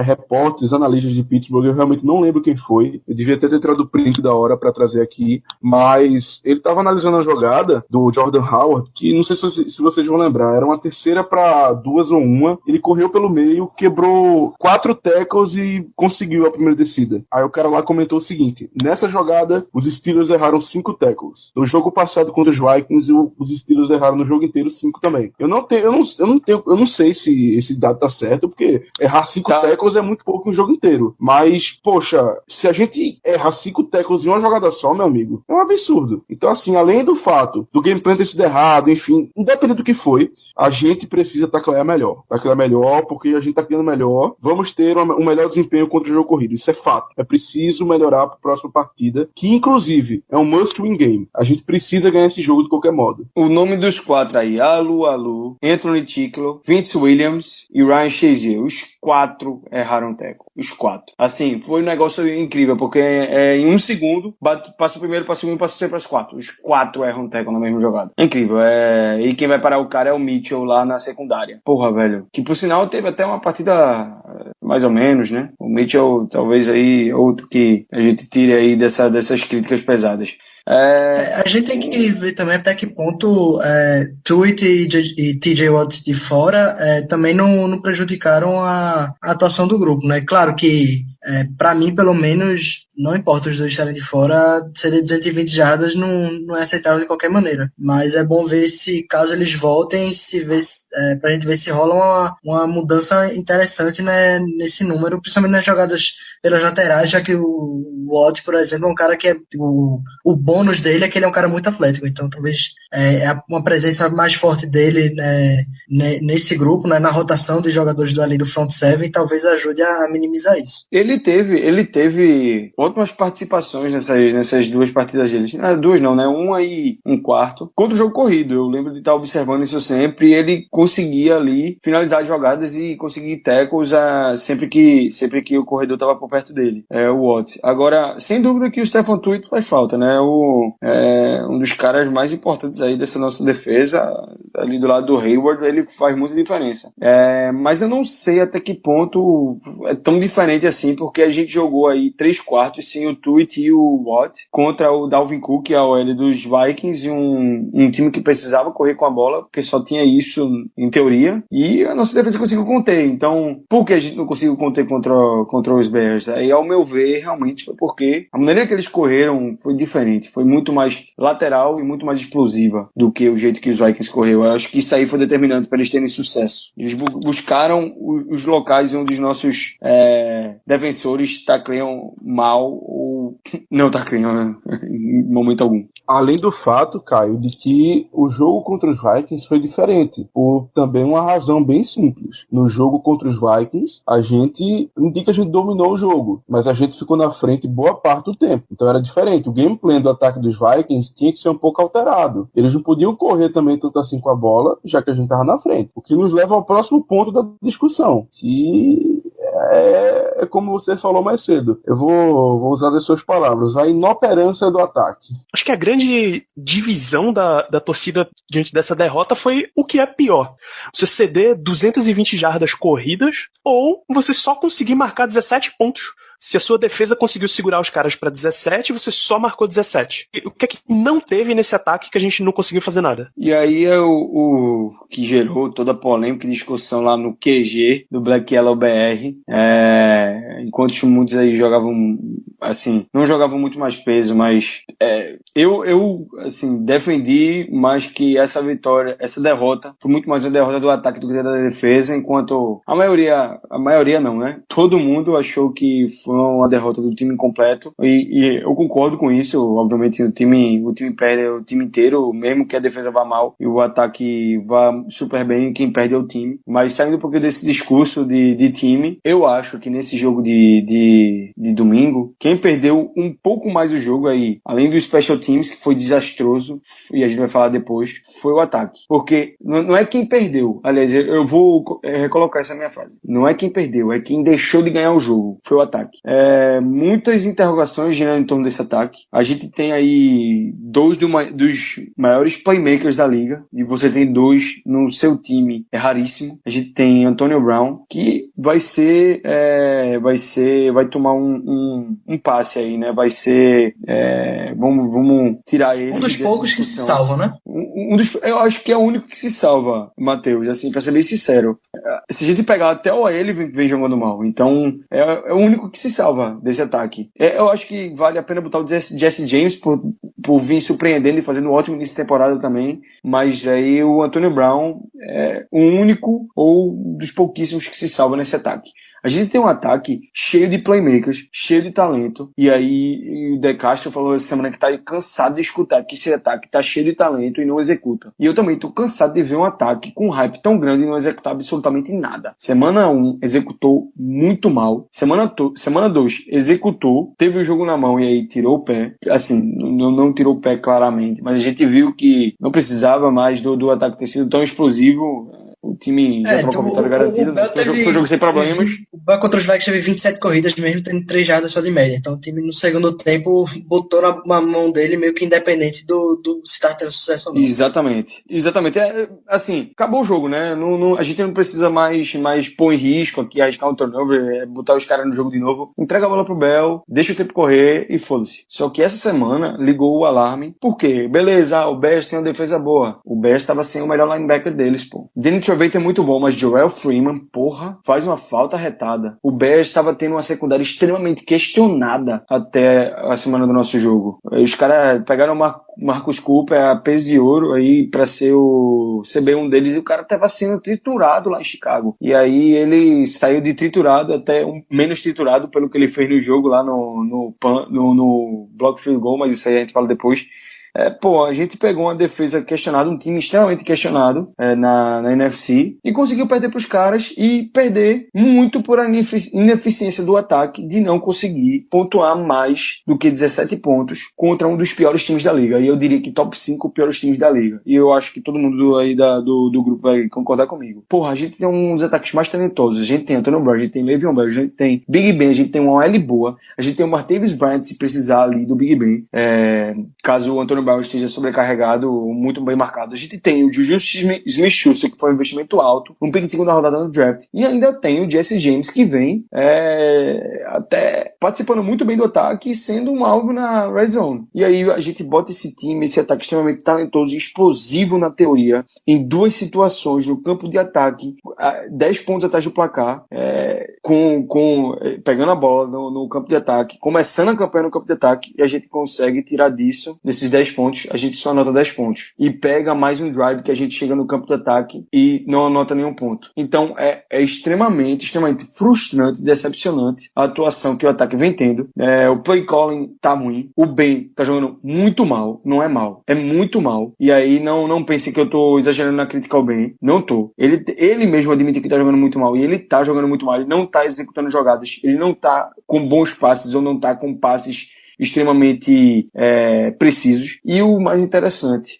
repórteres, analistas de Pittsburgh, eu realmente não lembro quem foi. Eu devia ter tirado o print da hora pra trazer aqui, mas ele tava analisando a jogada do Jordan Howard, que não sei se vocês vão lembrar, era uma 3ª para 2 ou 1, ele correu pelo meio, quebrou 4 tackles e conseguiu a primeira descida. Aí o cara lá comentou o seguinte: nessa jogada, os Steelers erraram 5 tackles. No jogo passado contra os Vikings, os Steelers erraram no jogo inteiro 5 também. Eu não sei se esse dado tá certo, porque errar 5 tackles é muito pouco no jogo inteiro. Mas, poxa, se a gente errar 5 tackles em uma jogada só, meu amigo, é um absurdo. Então, assim, além do fato do game plan ter sido errado, enfim, independente do que foi, a gente precisa taclear melhor. Taclear melhor, porque a gente tá criando melhor. Vamos ter um melhor desempenho contra o jogo corrido. Isso é fato. É preciso melhorar para a próxima partida, que inclusive é um must-win game. A gente precisa ganhar esse jogo de qualquer modo. O nome dos 4 aí: Alu, Anthony Ticklo, Vince Williams e Ryan Shazier. Os 4 erraram o tackle. Os 4. Assim, foi um negócio incrível, porque em um segundo, passa o primeiro, passa o segundo, passa o terceiro, passa os 4. Os 4 erram o tackle na mesma jogada. Incrível. E quem vai parar o cara é o Mitchell lá na secundária. Porra, velho. Que por sinal teve até uma partida mais ou menos, né? O Mitchell, talvez aí, outro que a gente tire aí dessas críticas pesadas. A gente tem que ver também até que ponto Tuitt e TJ Watt de fora também não prejudicaram a atuação do grupo, né? Claro que para mim, pelo menos, não importa os dois estarem de fora, ser de 220 jardas não é aceitável de qualquer maneira. Mas é bom ver se, caso eles voltem, pra gente ver se rola uma mudança interessante, né, nesse número, principalmente nas jogadas pelas laterais, já que o Watt, por exemplo, é um cara que o bônus dele é que ele é um cara muito atlético, então talvez uma presença mais forte dele nesse grupo, né, na rotação de jogadores ali do front seven, talvez ajude a minimizar isso. Ele teve ótimas participações nessas 2 partidas dele. Não, 2 não, né? 1 e 1/4. Contra o jogo corrido. Eu lembro de estar observando isso sempre. Ele conseguia ali finalizar as jogadas e conseguir tackles sempre que o corredor estava por perto dele. O Watt. Agora, sem dúvida que o Stephon Tuitt faz falta, né? Um dos caras mais importantes aí dessa nossa defesa, ali do lado do Hayward, ele faz muita diferença. Mas eu não sei até que ponto é tão diferente assim, porque a gente jogou aí 3/4 sem o Tuitt e o Watt contra o Dalvin Cook, a OL dos Vikings, e um time que precisava correr com a bola, porque só tinha isso em teoria, e a nossa defesa conseguiu conter. Então, por que a gente não conseguiu conter contra os Bears? Aí, ao meu ver, realmente foi porque a maneira que eles correram foi diferente, foi muito mais lateral e muito mais explosiva do que o jeito que os Vikings correu. Eu acho que isso aí foi determinante para eles terem sucesso. Eles buscaram os locais onde os nossos defensores tacleiam mal ou não tá criando em momento algum. Além do fato, Caio, de que o jogo contra os Vikings foi diferente, por também uma razão bem simples. No jogo contra os Vikings, a gente, não digo que a gente dominou o jogo, mas a gente ficou na frente boa parte do tempo. Então era diferente. O gameplay do ataque dos Vikings tinha que ser um pouco alterado. Eles não podiam correr também tanto assim com a bola, já que a gente tava na frente. O que nos leva ao próximo ponto da discussão, que é como você falou mais cedo. Eu vou usar as suas palavras, a inoperância do ataque. Acho que a grande divisão da torcida diante dessa derrota foi o que é pior. Você ceder 220 jardas corridas ou você só conseguir marcar 17 pontos. Se a sua defesa conseguiu segurar os caras pra 17, você só marcou 17. O que é que não teve nesse ataque que a gente não conseguiu fazer nada? E aí é o que gerou toda a polêmica e discussão lá no QG do Black Yellow BR. Enquanto muitos aí jogavam, assim, não jogavam muito mais peso, mas eu assim, defendi mais que essa vitória, essa derrota, foi muito mais uma derrota do ataque do que da defesa, enquanto a maioria não, né? Todo mundo achou que foi uma derrota do time completo e eu concordo com isso. Obviamente o time perde o time inteiro, mesmo que a defesa vá mal e o ataque vá super bem, quem perde é o time. Mas saindo um pouquinho desse discurso de time, eu acho que nesse jogo de domingo, quem perdeu um pouco mais o jogo aí, além do Special Teams, que foi desastroso, e a gente vai falar depois, foi o ataque. Porque não é quem perdeu, aliás, eu vou recolocar essa minha frase, não é quem perdeu, é quem deixou de ganhar o jogo, foi o ataque. Muitas interrogações girando em torno desse ataque. A gente tem aí dois dos maiores playmakers da liga, e você tem dois no seu time, é raríssimo. A gente tem Antonio Brown, que vai tomar um passe aí, né? Vai ser, vamos tirar ele. Um dos poucos que se salvam, né? Eu acho que é o único que se salva, Matheus, assim, pra ser bem sincero. Se a gente pegar até o ele vem jogando mal, então é o único que se salva desse ataque. Eu acho que vale a pena botar o Jesse James por vir surpreendendo e fazendo um ótimo início de temporada também, mas aí o Antonio Brown é o único ou dos pouquíssimos que se salva nesse ataque. A gente tem um ataque cheio de playmakers, cheio de talento, e aí o De Castro falou essa semana que tá cansado de escutar que esse ataque tá cheio de talento e não executa. E eu também tô cansado de ver um ataque com um hype tão grande e não executar absolutamente nada. Semana 1 executou muito mal, semana 2 executou, teve o jogo na mão e aí tirou o pé, assim, não tirou o pé claramente, mas a gente viu que não precisava mais do ataque ter sido tão explosivo. O time já trocou a vitória garantida, foi um jogo sem problemas. O Bucs contra os Vikings teve 27 corridas, mesmo tendo 3 jardas só de média. Então o time no segundo tempo botou na mão dele meio que independente do se estar tendo sucesso ou não. Exatamente. Assim, acabou o jogo, né? A gente não precisa mais pôr em risco aqui, arriscar um turnover, botar os caras no jogo de novo. Entrega a bola pro Bell, deixa o tempo correr e foda-se. Só que essa semana ligou o alarme. Por quê? Beleza, o Bears tem uma defesa boa. O Bears estava sem o melhor linebacker deles, pô. Danny Trevathan é muito bom, mas Joel Freeman, porra, faz uma falta retada. O Bears estava tendo uma secundária extremamente questionada até a semana do nosso jogo. Os caras pegaram Marcus Cooper a peso de ouro aí pra ser o CB1 deles e o cara tava sendo triturado lá em Chicago. E aí ele saiu de triturado até menos triturado pelo que ele fez no jogo lá no block field goal, mas isso aí a gente fala depois. A gente pegou uma defesa questionada, um time extremamente questionado na NFC e conseguiu perder para os caras e perder muito por ineficiência do ataque de não conseguir pontuar mais do que 17 pontos contra um dos piores times da liga. E eu diria que top 5 piores times da liga. E eu acho que todo mundo aí do grupo vai concordar comigo. A gente tem uns ataques mais talentosos. A gente tem Antonio Brown, a gente tem Le'Veon Bell, a gente tem Big Ben, a gente tem uma OL boa, a gente tem o Martavis Bryant se precisar ali do Big Ben. Caso o Antonio Brown esteja sobrecarregado, muito bem marcado. A gente tem o Juju Smith-Schuster, que foi um investimento alto, um pick de segunda rodada no draft. E ainda tem o Jesse James, que vem até participando muito bem do ataque e sendo um alvo na red zone. E aí a gente bota esse time, esse ataque extremamente talentoso e explosivo na teoria, em duas situações no campo de ataque, 10 pontos atrás do placar, pegando a bola no campo de ataque, começando a campanha no campo de ataque, e a gente consegue tirar desses 10 pontos, a gente só anota 10 pontos. E pega mais um drive que a gente chega no campo de ataque e não anota nenhum ponto. Então é extremamente frustrante, decepcionante a atuação que o ataque vem tendo. O play calling tá ruim. O Ben tá jogando muito mal. Não é mal. É muito mal. E aí não pense que eu tô exagerando na crítica ao Ben. Não tô. Ele mesmo admite que tá jogando muito mal. E ele tá jogando muito mal. Ele não tá executando jogadas. Ele não tá com bons passes ou não tá com passes extremamente precisos. E o mais interessante,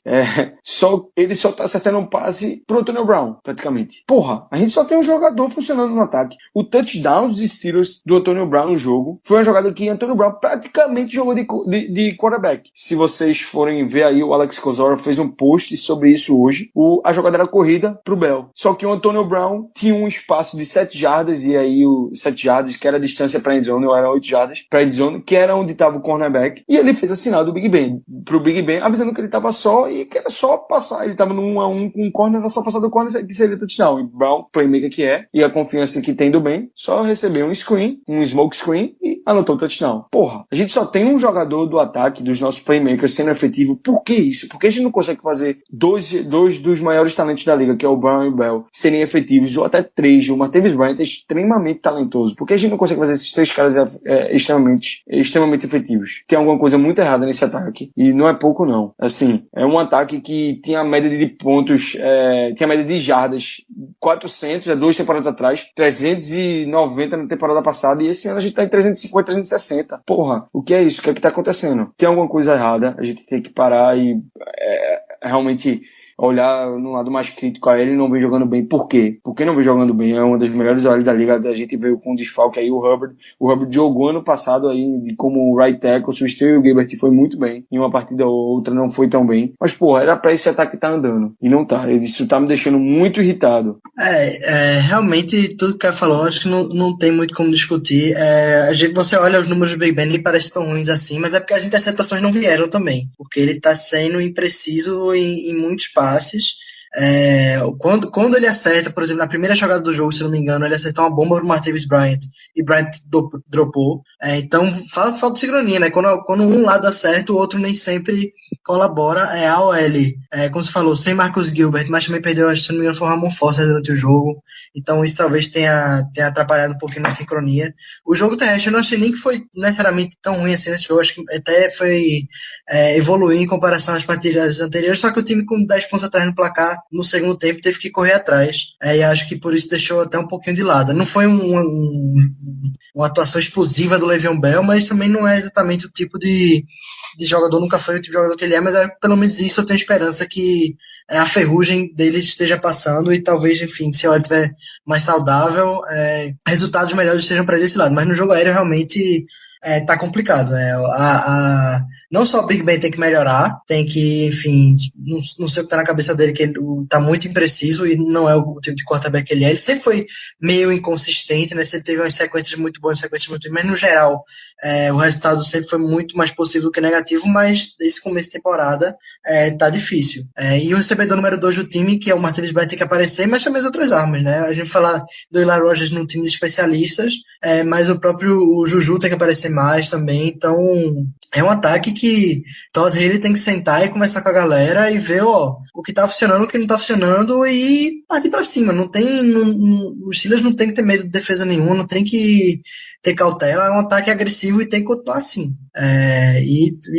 ele só tá acertando um passe pro Antonio Brown, praticamente. Porra, a gente só tem um jogador funcionando no ataque. O touchdown dos Steelers do Antonio Brown no jogo foi uma jogada que Antonio Brown praticamente jogou de quarterback. Se vocês forem ver aí, o Alex Kozora fez um post sobre isso hoje. A jogada era corrida pro Bell. Só que o Antonio Brown tinha um espaço de 7 jardas, e aí o 7 jardas, que era a distância pra endzone, ou era 8 jardas pra endzone, que era onde tava o cornerback, e ele fez a sinal do Big Ben, pro Big Ben, avisando que ele tava só, e que era só passar, ele tava no 1-1 com o corner, era só passar do corner, que seria touchdown. E Brown, playmaker que é, e a confiança que tem do Ben, só recebeu um screen, um smoke screen, e anotou o touchdown. Porra, a gente só tem um jogador do ataque, dos nossos playmakers, sendo efetivo. Por que isso? Porque a gente não consegue fazer dois dos maiores talentos da liga, que é o Brown e o Bell, serem efetivos, ou até 3. O Martavis Bryant é extremamente talentoso. Por que a gente não consegue fazer esses 3 caras extremamente efetivos? Tem alguma coisa muito errada nesse ataque, e não é pouco não. Assim, é um ataque que tinha a média de pontos, tinha a média de jardas 400, 2 temporadas atrás, 390 na temporada passada, e esse ano a gente tá em 350, 360. Porra, o que é isso? O que é que tá acontecendo? Tem alguma coisa errada, a gente tem que parar e realmente olhar no lado mais crítico a ele. Não vem jogando bem. Por quê? Porque não vem jogando bem. É uma das melhores horas da liga. A gente veio com um desfalque aí, o Hubbard. O Hubbard jogou ano passado aí como right tackle, substituiu o Gilbert, foi muito bem. Em uma partida ou outra não foi tão bem. Mas, pô, era pra esse ataque tá andando. E não tá. Isso tá me deixando muito irritado. Realmente, tudo que ela falou, acho que não tem muito como discutir. Você olha os números do Big Ben e parece tão ruins assim, mas é porque as interceptações não vieram também. Porque ele tá sendo impreciso em muitos passes. Quando ele acerta, por exemplo, na primeira jogada do jogo, se não me engano, ele acertou uma bomba pro Martavis Bryant e Bryant dropou. Então, falta de sincronia, né? Quando um lado acerta, o outro nem sempre colabora. A OL, como você falou, sem Marcus Gilbert, mas também perdeu, se não me engano, foi o Ramon Foster durante o jogo. Então, isso talvez tenha atrapalhado um pouquinho na sincronia. O jogo terrestre, eu não achei nem que foi necessariamente tão ruim assim nesse jogo. Acho que até foi evoluir em comparação às partidas anteriores, só que o time com 10 pontos atrás no placar, no segundo tempo, teve que correr atrás. E acho que por isso deixou até um pouquinho de lado. Não foi uma atuação explosiva do Le'Veon Bell, mas também não é exatamente o tipo de jogador, nunca foi o tipo de jogador que ele é, mas pelo menos isso eu tenho esperança que a ferrugem dele esteja passando e talvez, enfim, se ele estiver mais saudável, resultados melhores estejam para ele desse lado. Mas no jogo aéreo realmente tá complicado. Não só o Big Ben tem que melhorar, tem que, enfim, não sei o que tá na cabeça dele, que ele tá muito impreciso e não é o tipo de quarterback que ele é. Ele sempre foi meio inconsistente, né? Sempre teve umas sequências muito boas, sequências muito ruins, mas no geral o resultado sempre foi muito mais positivo do que negativo, mas esse começo de temporada tá difícil. E o recebedor número 2 do time, que é o Martavis Bryant, tem que aparecer, mas também as outras armas, né? A gente fala do Eli Rogers no time de especialistas, mas o próprio Juju tem que aparecer mais também, então é um ataque que Todd Haley tem que sentar e conversar com a galera e ver o que tá funcionando, o que não tá funcionando e partir pra cima. Os Steelers não tem que ter medo de defesa nenhuma, não tem que ter cautela, é um ataque agressivo e tem que continuar assim.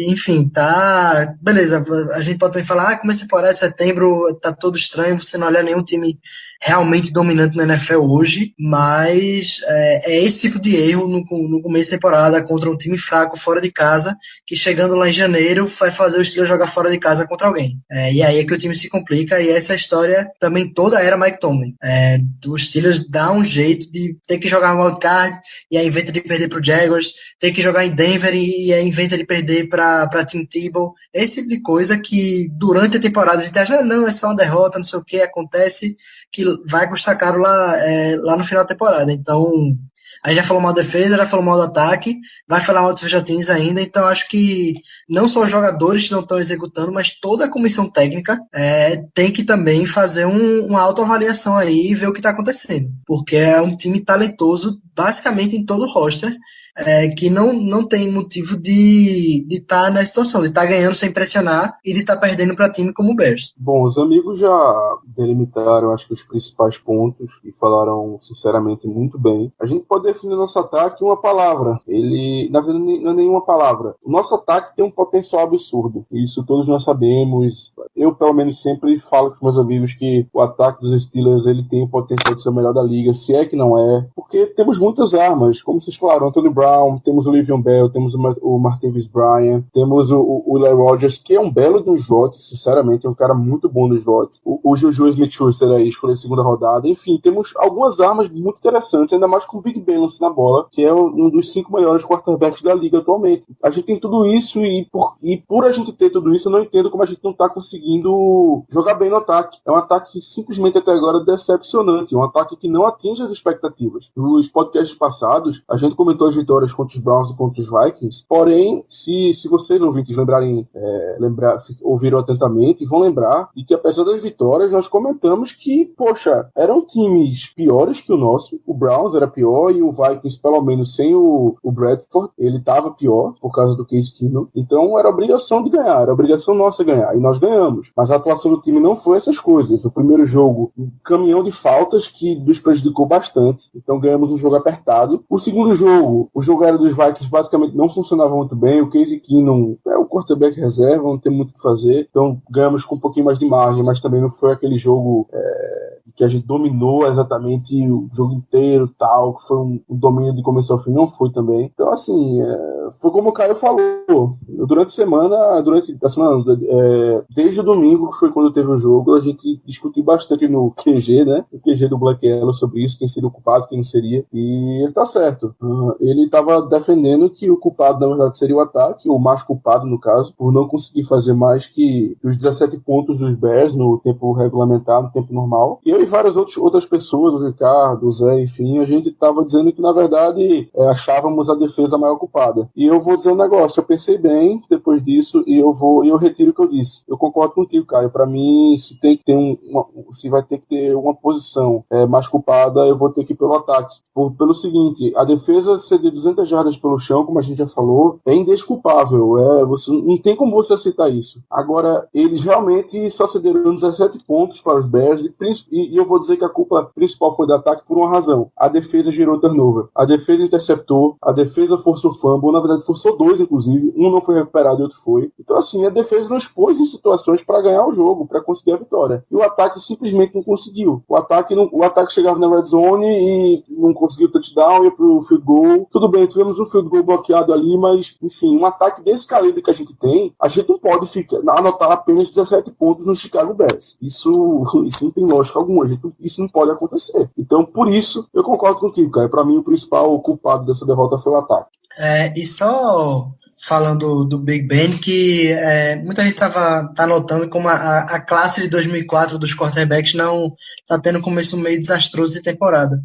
Enfim, tá... Beleza, a gente pode também falar, começo de temporada de setembro, tá todo estranho, você não olha nenhum time realmente dominante na NFL hoje, mas é esse tipo de erro no começo de temporada contra um time fraco fora de casa, que chegando lá em janeiro vai fazer o Steelers jogar fora de casa contra alguém. E aí é que o time se complica, e essa história também toda era Mike Tomlin. Os Steelers dá um jeito de ter que jogar wildcard, e aí inventa de perder pro Jaguars, ter que jogar em Denver e aí inventa de perder pra Tim Tebow, esse tipo de coisa que durante a temporada a gente acha, não, é só uma derrota, não sei o que, acontece, que vai custar caro lá no final da temporada. Então, a gente já falou mal da defesa, já falou mal do ataque, vai falar mal dos special teams ainda, então acho que não só os jogadores não estão executando, mas toda a comissão técnica tem que também fazer uma autoavaliação aí e ver o que está acontecendo, porque é um time talentoso basicamente em todo o roster, que não tem motivo de estar nessa situação, de estar ganhando sem pressionar e de estar perdendo para time como o Bears. Bom, os amigos já delimitaram, acho que os principais pontos e falaram, sinceramente, muito bem. A gente pode definir nosso ataque em uma palavra. Ele, na verdade, não é nenhuma palavra. O nosso ataque tem um potencial absurdo. Isso todos nós sabemos. Eu, pelo menos, sempre falo com os meus amigos que o ataque dos Steelers ele tem o potencial de ser o melhor da liga, se é que não é. Porque temos muitas armas. Como vocês falaram, Anthony Brown, temos o Le'Veon Bell, temos o Martavis Bryant, temos o Eli Rogers, que é um belo de um slot, sinceramente, é um cara muito bom no slot. O Juju Smith-Schuster aí, escolhido de segunda rodada. Enfim, temos algumas armas muito interessantes, ainda mais com o Big Ben na bola, que é um dos 5 melhores quarterbacks da liga atualmente. A gente tem tudo isso e por a gente ter tudo isso, eu não entendo como a gente não tá conseguindo jogar bem no ataque. É um ataque simplesmente até agora decepcionante, um ataque que não atinge as expectativas. Nos podcasts passados, a gente comentou as vitórias contra os Browns e contra os Vikings, porém, se vocês ouvintes ouviram atentamente, vão lembrar de que apesar das vitórias, nós comentamos que, poxa, eram times piores que o nosso. O Browns era pior e o Vikings, pelo menos sem o Bradford, ele estava pior por causa do Case Keenum. Então era obrigação de ganhar, era obrigação nossa ganhar. E nós ganhamos. Mas a atuação do time não foi essas coisas. O primeiro jogo, um caminhão de faltas que nos prejudicou bastante. Então ganhamos um jogo apertado. O segundo jogo, o jogo aéreo dos Vikings basicamente não funcionava muito bem. O Case Keenum é o quarterback reserva, não tem muito o que fazer. Então ganhamos com um pouquinho mais de margem, mas também não foi aquele jogo que a gente dominou exatamente o jogo inteiro, tal, que foi um domínio de começo ao fim, não foi também. Então, assim, foi como o Caio falou, durante a semana, desde o domingo, que foi quando teve o jogo, a gente discutiu bastante no QG, né, o QG do Black Yellow sobre isso, quem seria o culpado, quem não seria, e ele tá certo. Ele estava defendendo que o culpado, na verdade, seria o ataque, o mais culpado, no caso, por não conseguir fazer mais que os 17 pontos dos Bears no tempo regulamentar, no tempo normal, e eu e várias outras pessoas, o Ricardo, o Zé, enfim, a gente estava dizendo que, na verdade, achávamos a defesa maior culpada. E eu vou dizer um negócio, eu pensei bem depois disso e eu retiro o que eu disse. Eu concordo contigo, Caio. Para mim, se vai ter que ter uma posição mais culpada, eu vou ter que ir pelo ataque. Pelo seguinte, a defesa ceder 200 jardas pelo chão, como a gente já falou, é indesculpável. Você, não tem como você aceitar isso. Agora, eles realmente só cederam 17 pontos para os Bears e eu vou dizer que a culpa principal foi do ataque por uma razão. A defesa gerou turnover. A defesa interceptou, a defesa forçou fumble, na verdade forçou 2, inclusive. Um não foi recuperado e outro foi. Então, assim, a defesa nos pôs em situações para ganhar o jogo, para conseguir a vitória. E o ataque simplesmente não conseguiu. O ataque chegava na red zone e não conseguiu touchdown, ia pro field goal. Tudo bem, tivemos um field goal bloqueado ali, mas, enfim, um ataque desse calibre que a gente tem, a gente não pode anotar apenas 17 pontos no Chicago Bears. Isso não tem lógica alguma. Isso não pode acontecer. Então, por isso, eu concordo contigo, cara. Para mim, o principal culpado dessa derrota foi o ataque. E só falando do Big Ben, que muita gente tá notando como a classe de 2004 dos quarterbacks não tá tendo um começo meio desastroso de temporada.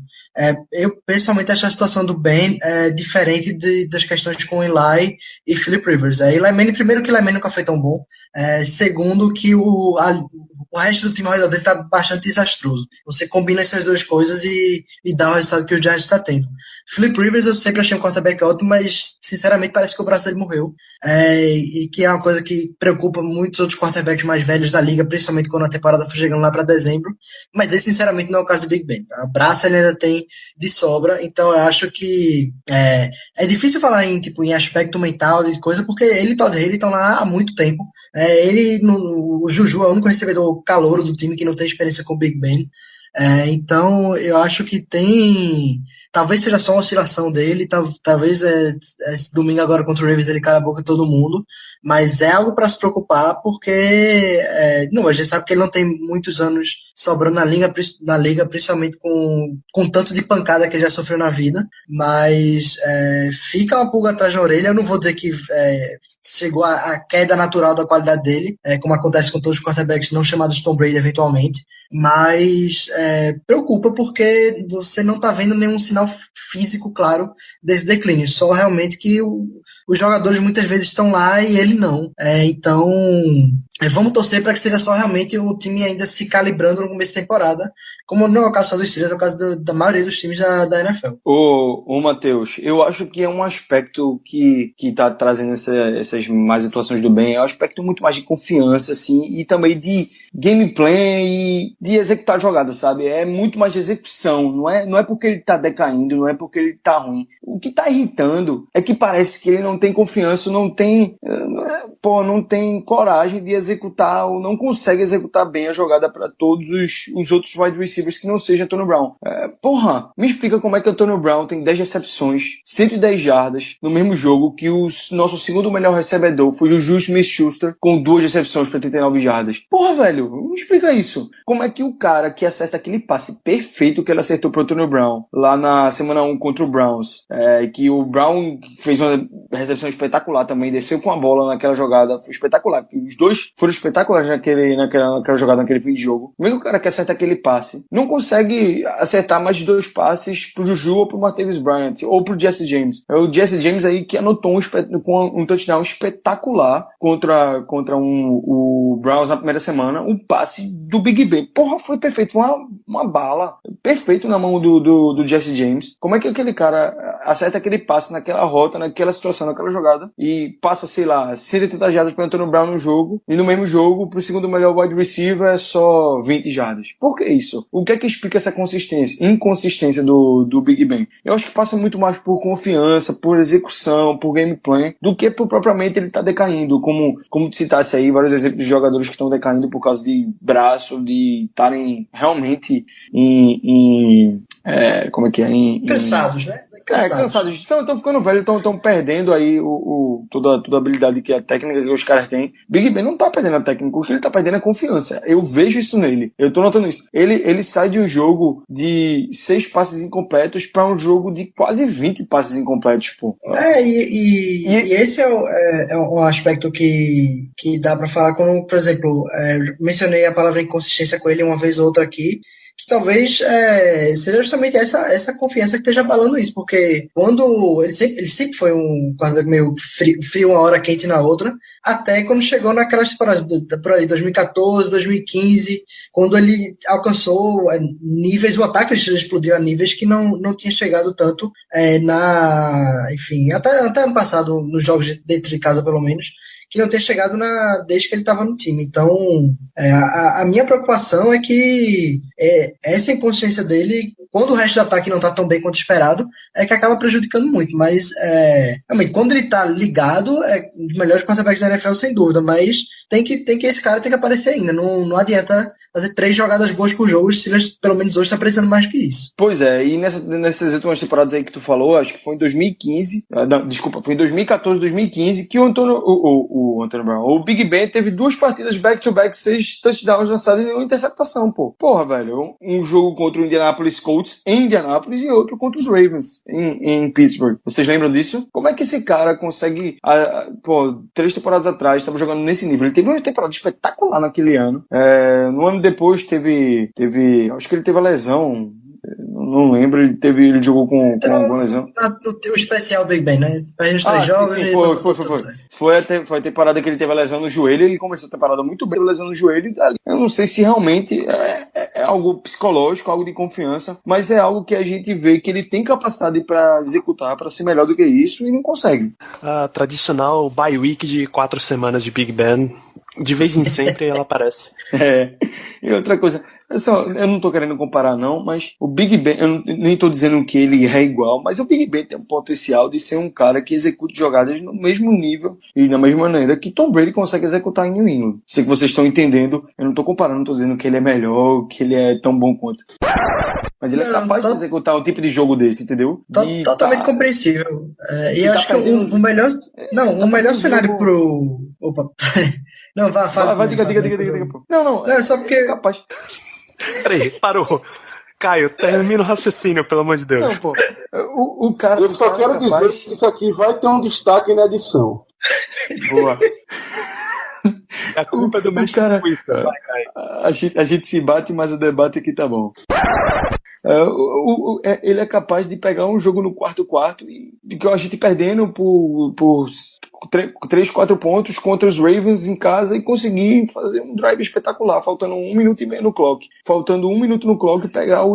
Eu, pessoalmente, acho a situação do Ben diferente das questões com Eli e Philip Rivers. Eli Manning, primeiro que Eli Manning nunca foi tão bom, segundo que o resto do time ao redor dele tá bastante desastroso. Você combina essas duas coisas e dá o resultado que o Giants está tendo. Philip Rivers eu sempre achei um quarterback ótimo, mas sinceramente parece que o braço dele morreu. E que é uma coisa que preocupa muitos outros quarterbacks mais velhos da liga, principalmente quando a temporada for chegando lá para dezembro. Mas esse sinceramente não é o caso do Big Ben. O braço ele ainda tem de sobra, então eu acho que é difícil falar em aspecto mental de coisa, porque ele e Todd Haley estão lá há muito tempo. O Juju é o único recebedor calouro do time que não tem experiência com o Big Ben. Então eu acho que talvez seja só uma oscilação dele, talvez esse domingo agora contra o Ravens ele cala a boca de todo mundo, mas é algo para se preocupar, porque a gente sabe que ele não tem muitos anos sobrando na liga, principalmente com tanto de pancada que ele já sofreu na vida, mas fica uma pulga atrás da orelha. Eu não vou dizer que chegou a queda natural da qualidade dele, como acontece com todos os quarterbacks não chamados Tom Brady eventualmente, mas preocupa porque você não está vendo nenhum sinal físico claro desse declínio, só realmente que os jogadores muitas vezes estão lá e ele não. Então Vamos torcer para que seja só realmente o time ainda se calibrando no começo da temporada, como não é o caso só dos Steelers, é o caso da maioria dos times da NFL. Ô Matheus, eu acho que é um aspecto que tá trazendo essas más atuações do Ben, é um aspecto muito mais de confiança, assim, e também de gameplay e de executar jogadas, sabe? É muito mais de execução, não é porque ele tá decaindo, não é porque ele tá ruim. O que tá irritando é que parece que ele não tem confiança, não tem coragem de executar ou não consegue executar bem a jogada para todos os outros wide receivers que não sejam Antonio Brown. Me explica como é que Antonio Brown tem 10 recepções, 110 jardas no mesmo jogo que o nosso segundo melhor recebedor foi o Juju Smith-Schuster com 2 recepções para 39 jardas. Porra, velho, me explica isso. Como é que o cara que acerta aquele passe perfeito que ele acertou pro Antonio Brown lá na semana 1 contra o Browns, que o Brown fez uma recepção espetacular também, desceu com a bola naquela jogada, foi espetacular. Os dois foram espetaculares naquela jogada, naquele fim de jogo. Mesmo o cara que acerta aquele passe, não consegue acertar mais de 2 passes pro Juju ou pro Martavis Bryant, ou pro Jesse James. É o Jesse James aí que anotou um touchdown espetacular contra o Browns na primeira semana, um passe do Big Ben. Porra, foi perfeito, foi uma bala, perfeito na mão do Jesse James. Como é que aquele cara acerta aquele passe naquela rota, naquela situação, naquela jogada, e passa, sei lá, 180 jardas para Antonio Brown no jogo, e no mesmo jogo, pro segundo melhor wide receiver, é só 20 jardas. Por que isso? O que é que explica essa inconsistência do Big Ben? Eu acho que passa muito mais por confiança, por execução, por gameplay, do que por propriamente ele tá decaindo, como tu citasse aí vários exemplos de jogadores que estão decaindo por causa de braço, de estarem realmente cansados, né? Cansados. Estão ficando velhos, estão perdendo aí toda a habilidade que a técnica que os caras têm. Big Ben não tá perdendo a técnica, o que ele tá perdendo é confiança. Eu vejo isso nele. Eu tô notando isso. Ele sai de um jogo de 6 passes incompletos para um jogo de quase 20 passes incompletos, pô. E esse é um aspecto que dá para falar quando, por exemplo, mencionei a palavra inconsistência com ele uma vez ou outra aqui, que talvez seja justamente essa confiança que esteja abalando isso, porque quando ele sempre foi um quarterback meio frio uma hora, quente na outra, até quando chegou naquelas temporadas por aí, 2014, 2015, quando ele alcançou níveis, o ataque explodiu a níveis que não tinha chegado tanto enfim, até ano passado, nos jogos dentro de casa pelo menos, que não ter chegado desde que ele estava no time. Então, a minha preocupação é que essa inconsciência dele, quando o resto do ataque não está tão bem quanto esperado, é que acaba prejudicando muito. Mas, realmente, quando ele está ligado, é um dos melhores quarterbacks da NFL, sem dúvida. Mas esse cara tem que aparecer ainda. Não adianta fazer 3 jogadas boas por jogo, se eles, pelo menos hoje, está precisando mais que isso. Pois é, e nessas últimas temporadas aí que tu falou, acho que foi em 2015, foi em 2014, 2015, que o Antonio Brown, o Big Ben teve 2 partidas back-to-back, 6 touchdowns lançados e uma interceptação, pô. Porra, velho, um jogo contra o Indianapolis Colts em Indianapolis e outro contra os Ravens em Pittsburgh. Vocês lembram disso? Como é que esse cara consegue, 3 temporadas atrás, estava jogando nesse nível, ele teve uma temporada espetacular naquele ano, no ano depois teve, acho que ele teve a lesão, não lembro, ele jogou com alguma lesão. O especial Big Ben, né? Faz uns 3 jogos. Sim, foi a temporada que ele teve a lesão no joelho, ele começou a temporada muito bem, a lesão no joelho, e ali, eu não sei se realmente é algo psicológico, algo de confiança, mas é algo que a gente vê que ele tem capacidade para executar, para ser melhor do que isso, e não consegue. A tradicional bye week de 4 semanas de Big Ben, de vez em sempre ela aparece. E outra coisa, eu não tô querendo comparar não, mas o Big Ben, eu nem tô dizendo que ele é igual, mas o Big Ben tem um potencial de ser um cara que execute jogadas no mesmo nível e da mesma maneira que Tom Brady consegue executar em New England. Sei que vocês estão entendendo, eu não tô comparando, não tô dizendo que ele é melhor, que ele é tão bom quanto. Mas ele é capaz de executar um tipo de jogo desse, entendeu? Totalmente compreensível. E acho que o melhor cenário pro... Opa. Não, fala. Diga. Pô. Não, é só porque... É capaz. Peraí, parou. Caio, termina o raciocínio, pelo amor de Deus. Não, pô. O cara... Eu só quero dizer que isso aqui vai ter um destaque na edição. Boa. A culpa é do mestre Twitter. A gente se bate, mas o debate aqui tá bom. Ele é capaz de pegar um jogo no quarto e que a gente perdendo por 3, 4 pontos contra os Ravens em casa e conseguir fazer um drive espetacular, faltando 1 minuto e meio no clock. Faltando 1 minuto no clock, pegar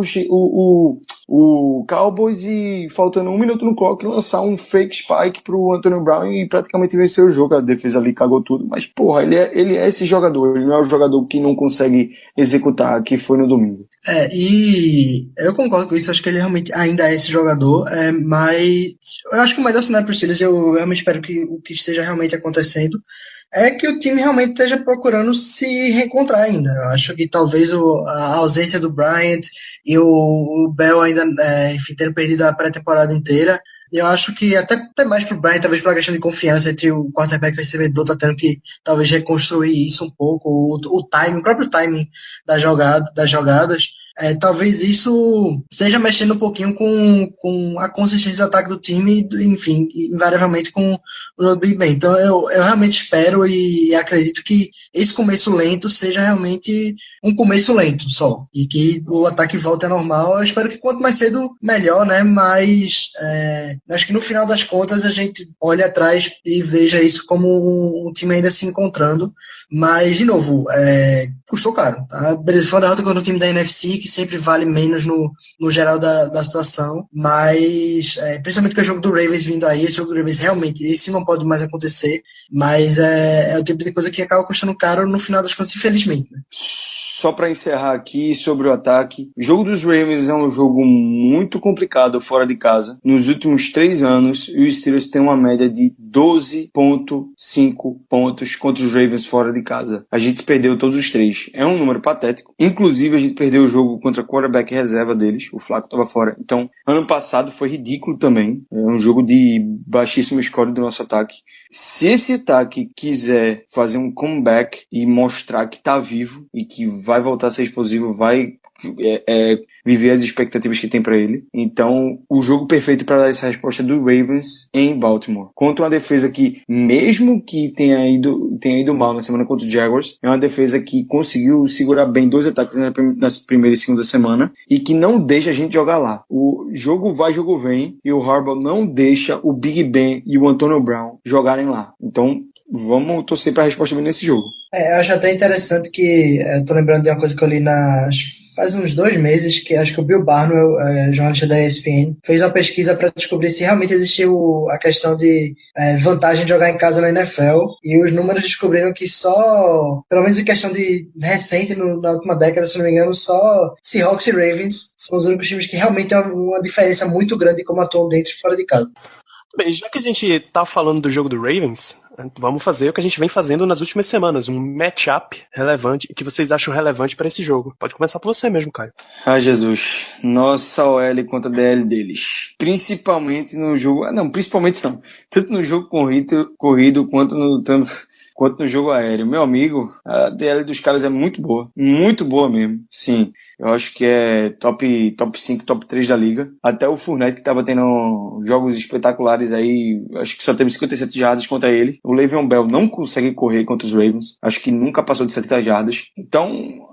o Cowboys e faltando 1 minuto no clock lançar um fake spike pro Antonio Brown e praticamente vencer o jogo. A defesa ali cagou tudo, mas porra, ele é esse jogador, ele não é o jogador que não consegue executar, que foi no domingo. E eu concordo com isso, acho que ele realmente ainda é esse jogador, mas eu acho que o melhor cenário para os Steelers, eu realmente espero que o que esteja realmente acontecendo é que o time realmente esteja procurando se reencontrar ainda. Eu acho que talvez a ausência do Bryant e o Bell ainda, enfim, terem perdido a pré-temporada inteira. Eu acho que até mais pro Bryant, talvez pela questão de confiança entre o quarterback e o recebedor, tá tendo que talvez reconstruir isso um pouco, o próprio timing das jogadas. Talvez isso esteja mexendo um pouquinho com a consistência do ataque do time, enfim, invariavelmente com o jogo do Big Ben. Então eu realmente espero e acredito que esse começo lento seja realmente um começo lento só, e que o ataque volte ao normal. Eu espero que quanto mais cedo, melhor, né? Mas acho que no final das contas a gente olha atrás e veja isso como um time ainda se encontrando. Mas, de novo, custou caro, tá? Beleza, foi uma derrota contra o time da NFC, que sempre vale menos no geral da situação, mas principalmente com o jogo do Ravens vindo aí, esse jogo do Ravens realmente, esse não pode mais acontecer, mas é o tipo de coisa que acaba custando caro no final das contas, infelizmente, né? Só para encerrar aqui sobre o ataque, o jogo dos Ravens é um jogo muito complicado fora de casa. Nos últimos 3 anos, os Steelers têm uma média de 12,5 pontos contra os Ravens fora de casa. A gente perdeu todos os 3. É um número patético. Inclusive, a gente perdeu o jogo contra o quarterback reserva deles. O Flacco estava fora. Então, ano passado foi ridículo também. É um jogo de baixíssimo score do nosso ataque. Se esse ataque quiser fazer um comeback e mostrar que tá vivo e que vai voltar a ser explosivo, vai viver as expectativas que tem para ele. Então, o jogo perfeito para dar essa resposta do Ravens em Baltimore. Contra uma defesa que, mesmo que tenha ido mal na semana contra o Jaguars, é uma defesa que conseguiu segurar bem 2 ataques na primeira e segunda semana e que não deixa a gente jogar lá. O jogo vai, jogo vem, e o Harbaugh não deixa o Big Ben e o Antonio Brown jogarem lá. Então, vamos torcer para a resposta bem nesse jogo. Eu acho até interessante que, eu tô lembrando de uma coisa que eu li faz uns 2 meses, que acho que o Bill Barnwell, jornalista da ESPN, fez uma pesquisa para descobrir se realmente existiu a questão de vantagem de jogar em casa na NFL, e os números descobriram que só, pelo menos em questão de recente, na última década, se não me engano, só Seahawks e Ravens são os únicos times que realmente têm uma diferença muito grande como atuam dentro e fora de casa. Bem, já que a gente tá falando do jogo do Ravens, vamos fazer o que a gente vem fazendo nas últimas semanas, um matchup relevante, que vocês acham relevante para esse jogo. Pode começar por você mesmo, Caio. Ah, Jesus. Nossa OL contra a DL deles. Principalmente no jogo... principalmente não. Tanto no jogo corrido quanto no jogo aéreo. Meu amigo, a DL dos caras é muito boa mesmo. Sim, eu acho que é top 5, top 3 da liga. Até o Fournette, que tava tendo jogos espetaculares aí, acho que só teve 57 jardas contra ele. O Le'Veon Bell não consegue correr contra os Ravens. Acho que nunca passou de 70 jardas. Então,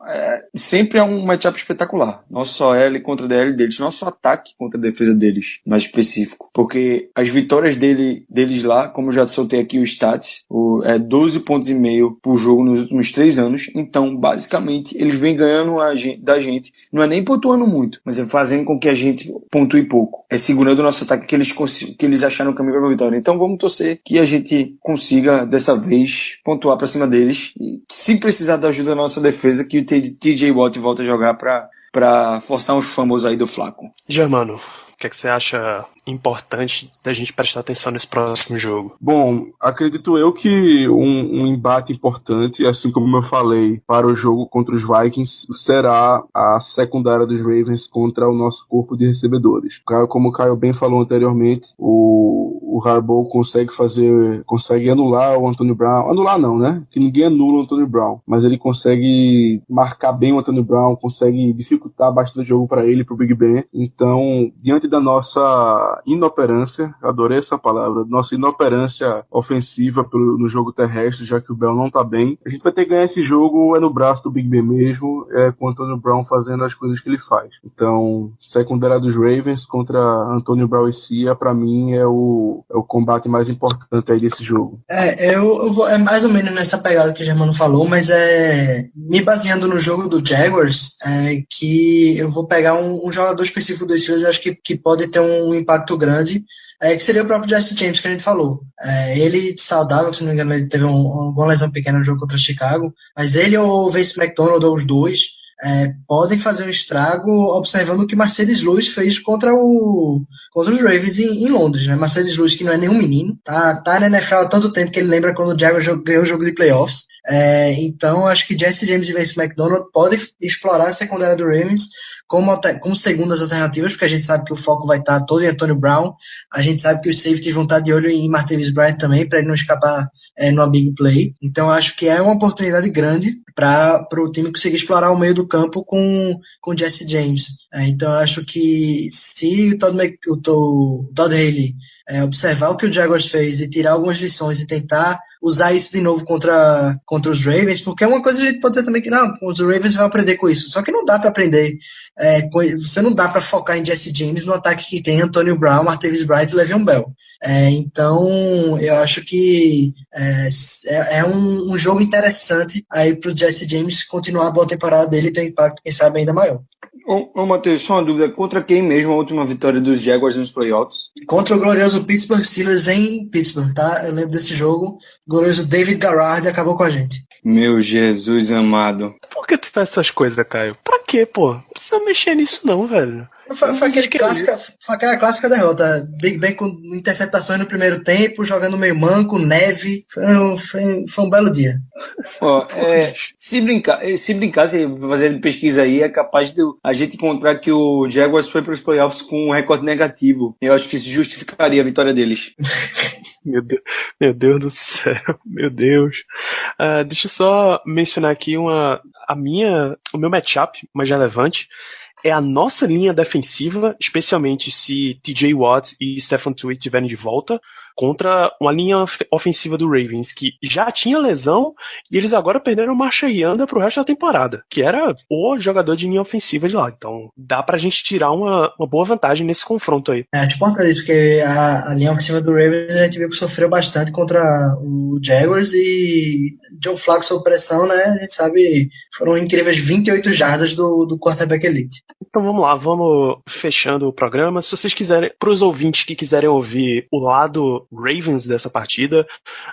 sempre é um matchup espetacular. Nosso OL contra a DL deles, nosso ataque contra a defesa deles, mais específico. Porque as vitórias deles lá, como eu já soltei aqui o stats, 12,5 pontos por jogo nos últimos 3 anos. Então, basicamente, eles vêm ganhando da gente. Não é nem pontuando muito, mas é fazendo com que a gente pontue pouco. É segurando o nosso ataque que eles acharam o caminho para a vitória. Então, vamos torcer que a gente consiga, dessa vez, pontuar para cima deles. E, se precisar da ajuda da nossa defesa, que o TJ Watt volta a jogar para forçar uns fumbles aí do Flacco. Germano, o que você acha importante da gente prestar atenção nesse próximo jogo? Bom, acredito eu que um embate importante, assim como eu falei, para o jogo contra os Vikings, será a secundária dos Ravens contra o nosso corpo de recebedores. Como o Caio bem falou anteriormente, o Harbaugh consegue anular o Antonio Brown. Anular não, né? Que ninguém anula o Antonio Brown, mas ele consegue marcar bem o Antonio Brown, consegue dificultar bastante o jogo para ele, para o Big Ben. Então, diante da nossa inoperância, adorei essa palavra, nossa inoperância ofensiva no jogo terrestre, já que o Bell não tá bem. A gente vai ter que ganhar esse jogo no braço do Big Ben mesmo, com o Antonio Brown fazendo as coisas que ele faz. Então, secundária dos Ravens contra Antonio Brown e Cia, pra mim, é o combate mais importante aí desse jogo. Eu vou mais ou menos nessa pegada que o Germano falou, mas me baseando no jogo do Jaguars, que eu vou pegar um jogador específico dos Steelers, acho que pode ter um impacto grande, que seria o próprio Jesse James, que a gente falou. Ele saudável, se não me engano, ele teve uma lesão pequena no jogo contra Chicago, mas ele ou o Vince McDonald, ou os dois, podem fazer um estrago, observando o que Mercedes Lewis fez contra os Ravens em Londres, né? Mercedes Lewis, que não é nenhum menino, tá na NFL há tanto tempo que ele lembra quando o Jaguars ganhou o jogo de playoffs. Então acho que Jesse James e Vince McDonald podem explorar a secundária do Ravens como segundas alternativas, porque a gente sabe que o foco vai estar todo em Antonio Brown, a gente sabe que os safeties vão estar de olho em Martavis Bryant também, para ele não escapar numa big play. Então acho que é uma oportunidade grande para o time conseguir explorar o meio do campo com Jesse James. Então acho que se o Todd Haley observar o que o Jaguars fez e tirar algumas lições e tentar usar isso de novo contra os Ravens, porque uma coisa a gente pode dizer também que não, os Ravens vão aprender com isso, só que não dá para aprender, você não dá para focar em Jesse James no ataque que tem Antonio Brown, Martavis Bryant e Le'Veon Bell. Então eu acho que é um jogo interessante aí pro Jesse James continuar a boa temporada dele e ter um impacto, quem sabe, ainda maior. Ô Matheus, só uma dúvida, contra quem mesmo a última vitória dos Jaguars nos playoffs? Contra o glorioso Pittsburgh Steelers em Pittsburgh, tá? Eu lembro desse jogo, o glorioso David Garrard acabou com a gente. Meu Jesus amado. Por que tu faz essas coisas, Caio? Pra quê, pô? Não precisa mexer nisso não, velho. Foi aquela clássica derrota. Big Ben com interceptações no primeiro tempo, jogando meio manco, neve. Foi um belo dia. Se brincar, se fazer pesquisa aí, é capaz de a gente encontrar que o Jaguars foi para os playoffs com um recorde negativo. Eu acho que isso justificaria a vitória deles. Meu Deus do céu, meu Deus. Deixa eu só mencionar aqui o meu matchup mais relevante. É a nossa linha defensiva, especialmente se TJ Watt e Stephon Tuitt estiverem de volta, contra uma linha ofensiva do Ravens, que já tinha lesão, e eles agora perderam o Marshall Yanda pro resto da temporada, que era o jogador de linha ofensiva de lá. Então dá pra gente tirar uma boa vantagem nesse confronto aí. Tipo uma coisa, porque a linha ofensiva do Ravens a gente viu que sofreu bastante contra o Jaguars, e Joe Flacco sob pressão, né, a gente sabe, foram incríveis 28 jardas do quarterback elite. Então vamos lá, vamos fechando o programa. Se vocês quiserem, pros ouvintes que quiserem ouvir o lado Ravens dessa partida,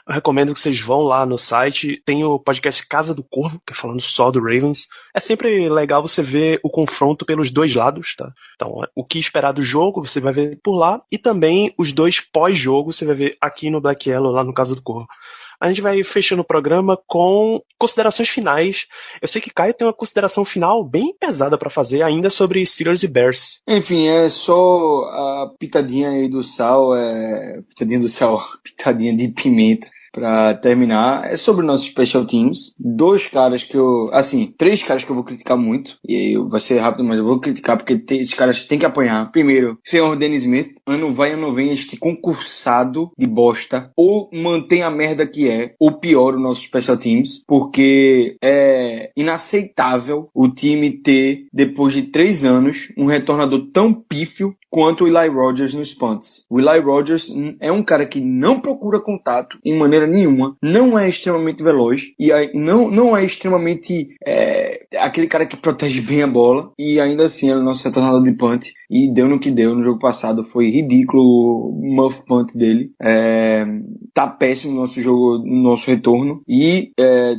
eu recomendo que vocês vão lá no site, tem o podcast Casa do Corvo, que é falando só do Ravens. É sempre legal você ver o confronto pelos dois lados, tá? Então, o que esperar do jogo, você vai ver por lá, e também os dois pós-jogo, você vai ver aqui no Black Yellow, lá no Casa do Corvo. A gente vai fechando o programa com considerações finais. Eu sei que Caio tem uma consideração final bem pesada pra fazer ainda sobre Steelers e Bears. Enfim, é só a pitadinha aí do sal, pitadinha de pimenta. Pra terminar, é sobre nossos special teams. Três caras que eu vou criticar muito. E vai ser rápido, mas eu vou criticar porque esses caras têm que apanhar. Primeiro, senhor Dennis Smith. Ano vai, ano vem, este concursado de bosta. Ou mantém a merda que é, ou pior, os nossos special teams. Porque é inaceitável o time ter, depois de 3 anos, um retornador tão pífio quanto o Eli Rogers nos punts. O Eli Rogers é um cara que não procura contato em maneira nenhuma, não é extremamente veloz e não é extremamente aquele cara que protege bem a bola, e ainda assim é o nosso retornador de punt, e deu no que deu no jogo passado. Foi ridículo o muff punt dele. Tá péssimo no nosso jogo, no nosso retorno, e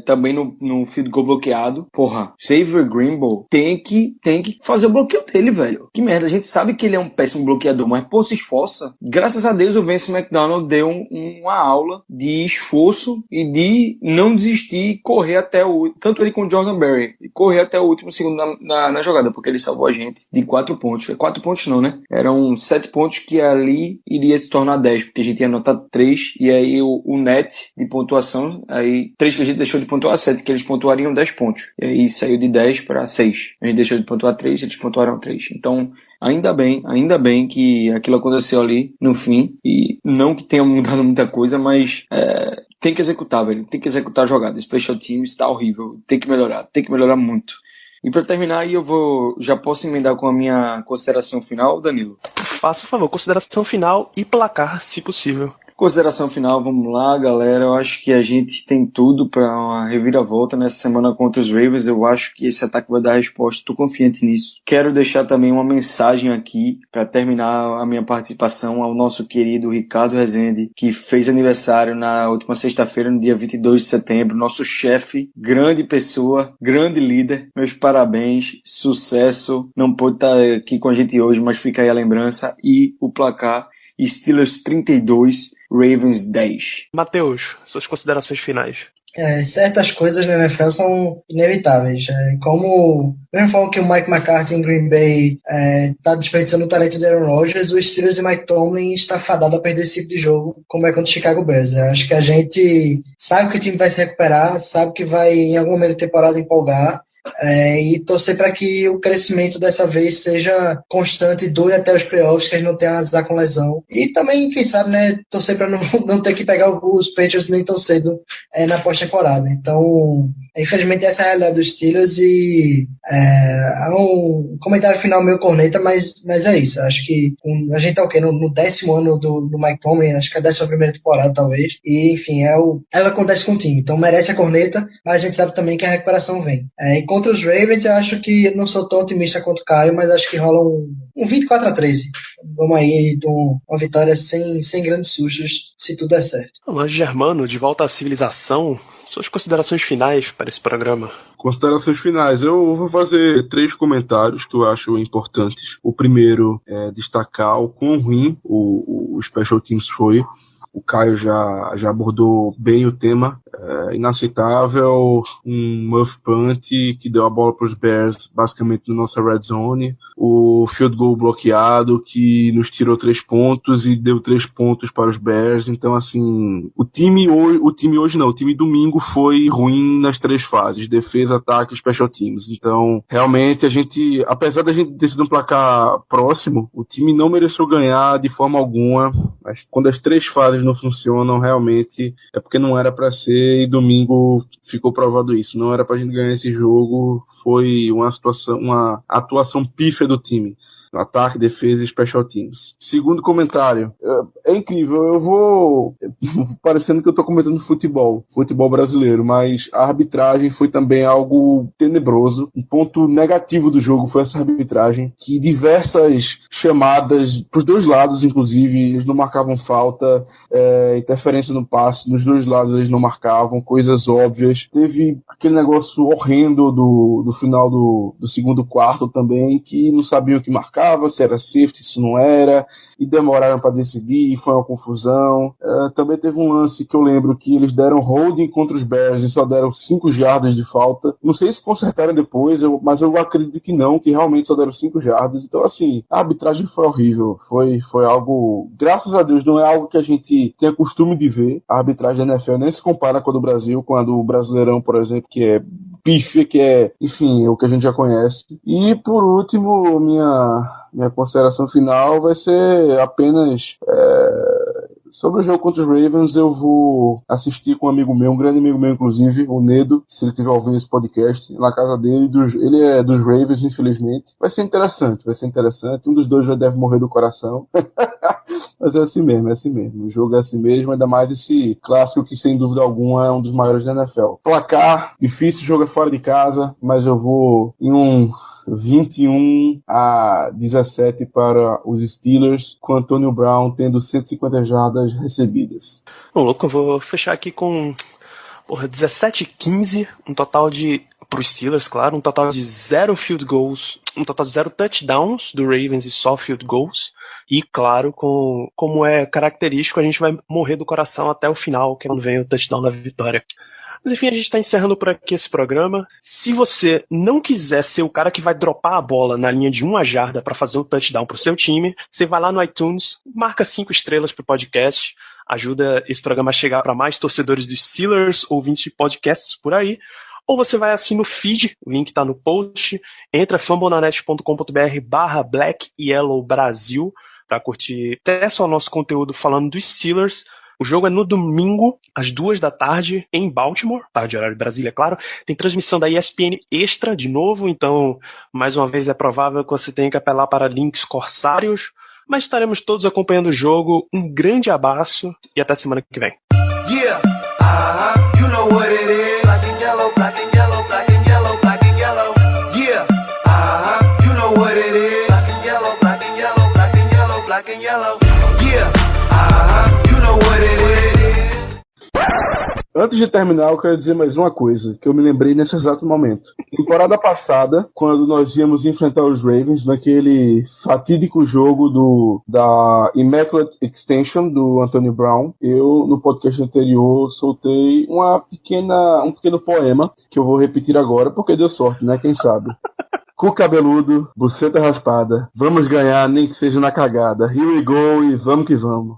também no field goal bloqueado. Porra, Xavier Greenbow tem que fazer o bloqueio dele, velho. Que merda, a gente sabe que ele é um péssimo bloqueador, mas pô, se esforça. Graças a Deus o Vance McDonald deu uma aula de esforço e de não desistir e correr até tanto ele com o Jordan Berry, e correr até o último segundo na jogada, porque ele salvou a gente de 4 pontos. 4 pontos não, né? Eram 7 pontos que ali iria se tornar 10, porque a gente ia anotar 3, e aí o net de pontuação, aí 3 que a gente deixou de pontuar, 7 que eles pontuariam 10 pontos. E aí saiu de 10 para 6. A gente deixou de pontuar 3, eles pontuaram 3. Então, Ainda bem que aquilo aconteceu ali no fim, e não que tenha mudado muita coisa, mas tem que executar, velho, tem que executar a jogada. Special Teams tá horrível, tem que melhorar muito. E para terminar aí já posso emendar com a minha consideração final, Danilo? Faça o favor, consideração final e placar, se possível. Consideração final, vamos lá, galera. Eu acho que a gente tem tudo para uma reviravolta nessa semana contra os Ravens. Eu acho que esse ataque vai dar resposta. Estou confiante nisso. Quero deixar também uma mensagem aqui para terminar a minha participação ao nosso querido Ricardo Rezende, que fez aniversário na última sexta-feira, no dia 22 de setembro. Nosso chefe, grande pessoa, grande líder. Meus parabéns, sucesso. Não pôde estar aqui com a gente hoje, mas fica aí a lembrança e o placar. Steelers 32, Ravens 10. Matheus, suas considerações finais. Certas coisas na NFL são inevitáveis. Como, mesmo forma que o Mike McCarthy em Green Bay está desperdiçando o talento de Aaron Rodgers, o Steelers e Mike Tomlin está fadado a perder esse tipo de jogo, como é contra o Chicago Bears. Acho que a gente sabe que o time vai se recuperar, sabe que vai em algum momento da temporada empolgar, e torcer para que o crescimento dessa vez seja constante e dure até os playoffs, que a gente não tenha azar com lesão. E também, quem sabe, né, torcer para não ter que pegar os Patriots nem tão cedo na pós-temporada. Então, infelizmente, essa é a realidade dos Steelers e é um comentário final meio corneta, mas é isso. Acho que a gente tá no 10º ano do Mike Tomlin, acho que é a 11ª temporada, talvez. E, enfim, ela acontece com o time. Então, merece a corneta, mas a gente sabe também que a recuperação vem. E contra os Ravens, eu acho que eu não sou tão otimista quanto o Caio, mas acho que rola um 24-13. Vamos aí de uma vitória sem grandes sustos, se tudo der certo. Mas, Germano, de volta à civilização, suas considerações finais para esse programa. Considerações finais. Eu vou fazer 3 comentários que eu acho importantes. O primeiro é destacar o quão ruim o Special Teams foi. O Caio já abordou bem o tema. Inaceitável, um muff punt que deu a bola para os Bears basicamente na nossa red zone, o field goal bloqueado que nos tirou 3 pontos e deu 3 pontos para os Bears. Então, assim, o time domingo foi ruim nas 3 fases, defesa, ataque e special teams. Então, realmente, apesar da gente ter sido um placar próximo, o time não mereceu ganhar de forma alguma. Mas quando as 3 fases não funcionam, realmente é porque não era para ser, e domingo ficou provado isso. Não era pra gente ganhar esse jogo, foi uma atuação pífia do time. Ataque, defesa e special teams. Segundo comentário, é incrível, eu vou parecendo que eu tô comentando futebol brasileiro, mas a arbitragem foi também algo tenebroso. Um ponto negativo do jogo foi essa arbitragem, que diversas chamadas pros 2 lados, inclusive, eles não marcavam falta, interferência no passe, nos 2 lados eles não marcavam, coisas óbvias. Teve aquele negócio horrendo do final do segundo quarto também, que não sabiam o que marcar, se era safety, se não era, e demoraram para decidir, e foi uma confusão. Também teve um lance que eu lembro que eles deram holding contra os Bears e só deram 5 jardas de falta. Não sei se consertaram depois, mas eu acredito que não, que realmente só deram 5 jardas. Então, assim, a arbitragem foi horrível. Foi algo, graças a Deus, não é algo que a gente tenha costume de ver. A arbitragem da NFL nem se compara com a do Brasil, com a do Brasileirão, por exemplo, que é pífia, que é, enfim, o que a gente já conhece. E, por último, minha consideração final vai ser apenas sobre o jogo contra os Ravens. Eu vou assistir com um amigo meu, um grande amigo meu, inclusive, o Nedo, se ele estiver ouvindo esse podcast, na casa dele. Ele é dos Ravens, infelizmente. Vai ser interessante. Um dos 2 já deve morrer do coração. Mas é assim mesmo. O jogo é assim mesmo, ainda mais esse clássico que, sem dúvida alguma, é um dos maiores da NFL. Placar, difícil, jogo é fora de casa, mas eu vou em um 21-17 para os Steelers, com Antonio Brown tendo 150 jardas recebidas. Bom, louco, eu vou fechar aqui com 17-15, um total de, pro Steelers, claro, um total de 0 field goals, um total de 0 touchdowns do Ravens e só field goals. E, claro, como é característico, a gente vai morrer do coração até o final, que é quando vem o touchdown da vitória. Mas enfim, a gente está encerrando por aqui esse programa. Se você não quiser ser o cara que vai dropar a bola na linha de 1 jarda para fazer o touchdown pro seu time, você vai lá no iTunes, marca 5 estrelas pro podcast, ajuda esse programa a chegar para mais torcedores dos Steelers, ouvintes de podcasts por aí. ou você vai assim no feed, o link tá no post, entra fambonanet.com.br/Black Yellow Brasil para curtir até só o nosso conteúdo falando dos Steelers. O jogo é no domingo, às 2 da tarde, em Baltimore, tarde horário de Brasília, é claro. Tem transmissão da ESPN Extra de novo, então, mais uma vez, é provável que você tenha que apelar para links corsários, mas estaremos todos acompanhando o jogo. Um grande abraço e até semana que vem. Yeah, you know what it is. Black and yellow, black and yellow, black and yellow, black and yellow. Yeah, you know what it is. Black and yellow, black and yellow, black and yellow, black and yellow. Yeah, you know what it is. Antes de terminar, eu quero dizer mais uma coisa, que eu me lembrei nesse exato momento. Temporada passada, quando nós íamos enfrentar os Ravens, naquele fatídico jogo da Immaculate Extension, do Antonio Brown, eu, no podcast anterior, soltei um pequeno poema, que eu vou repetir agora, porque deu sorte, né? Quem sabe? Cu cabeludo, buceta raspada, vamos ganhar, nem que seja na cagada. Here we go e vamos que vamos.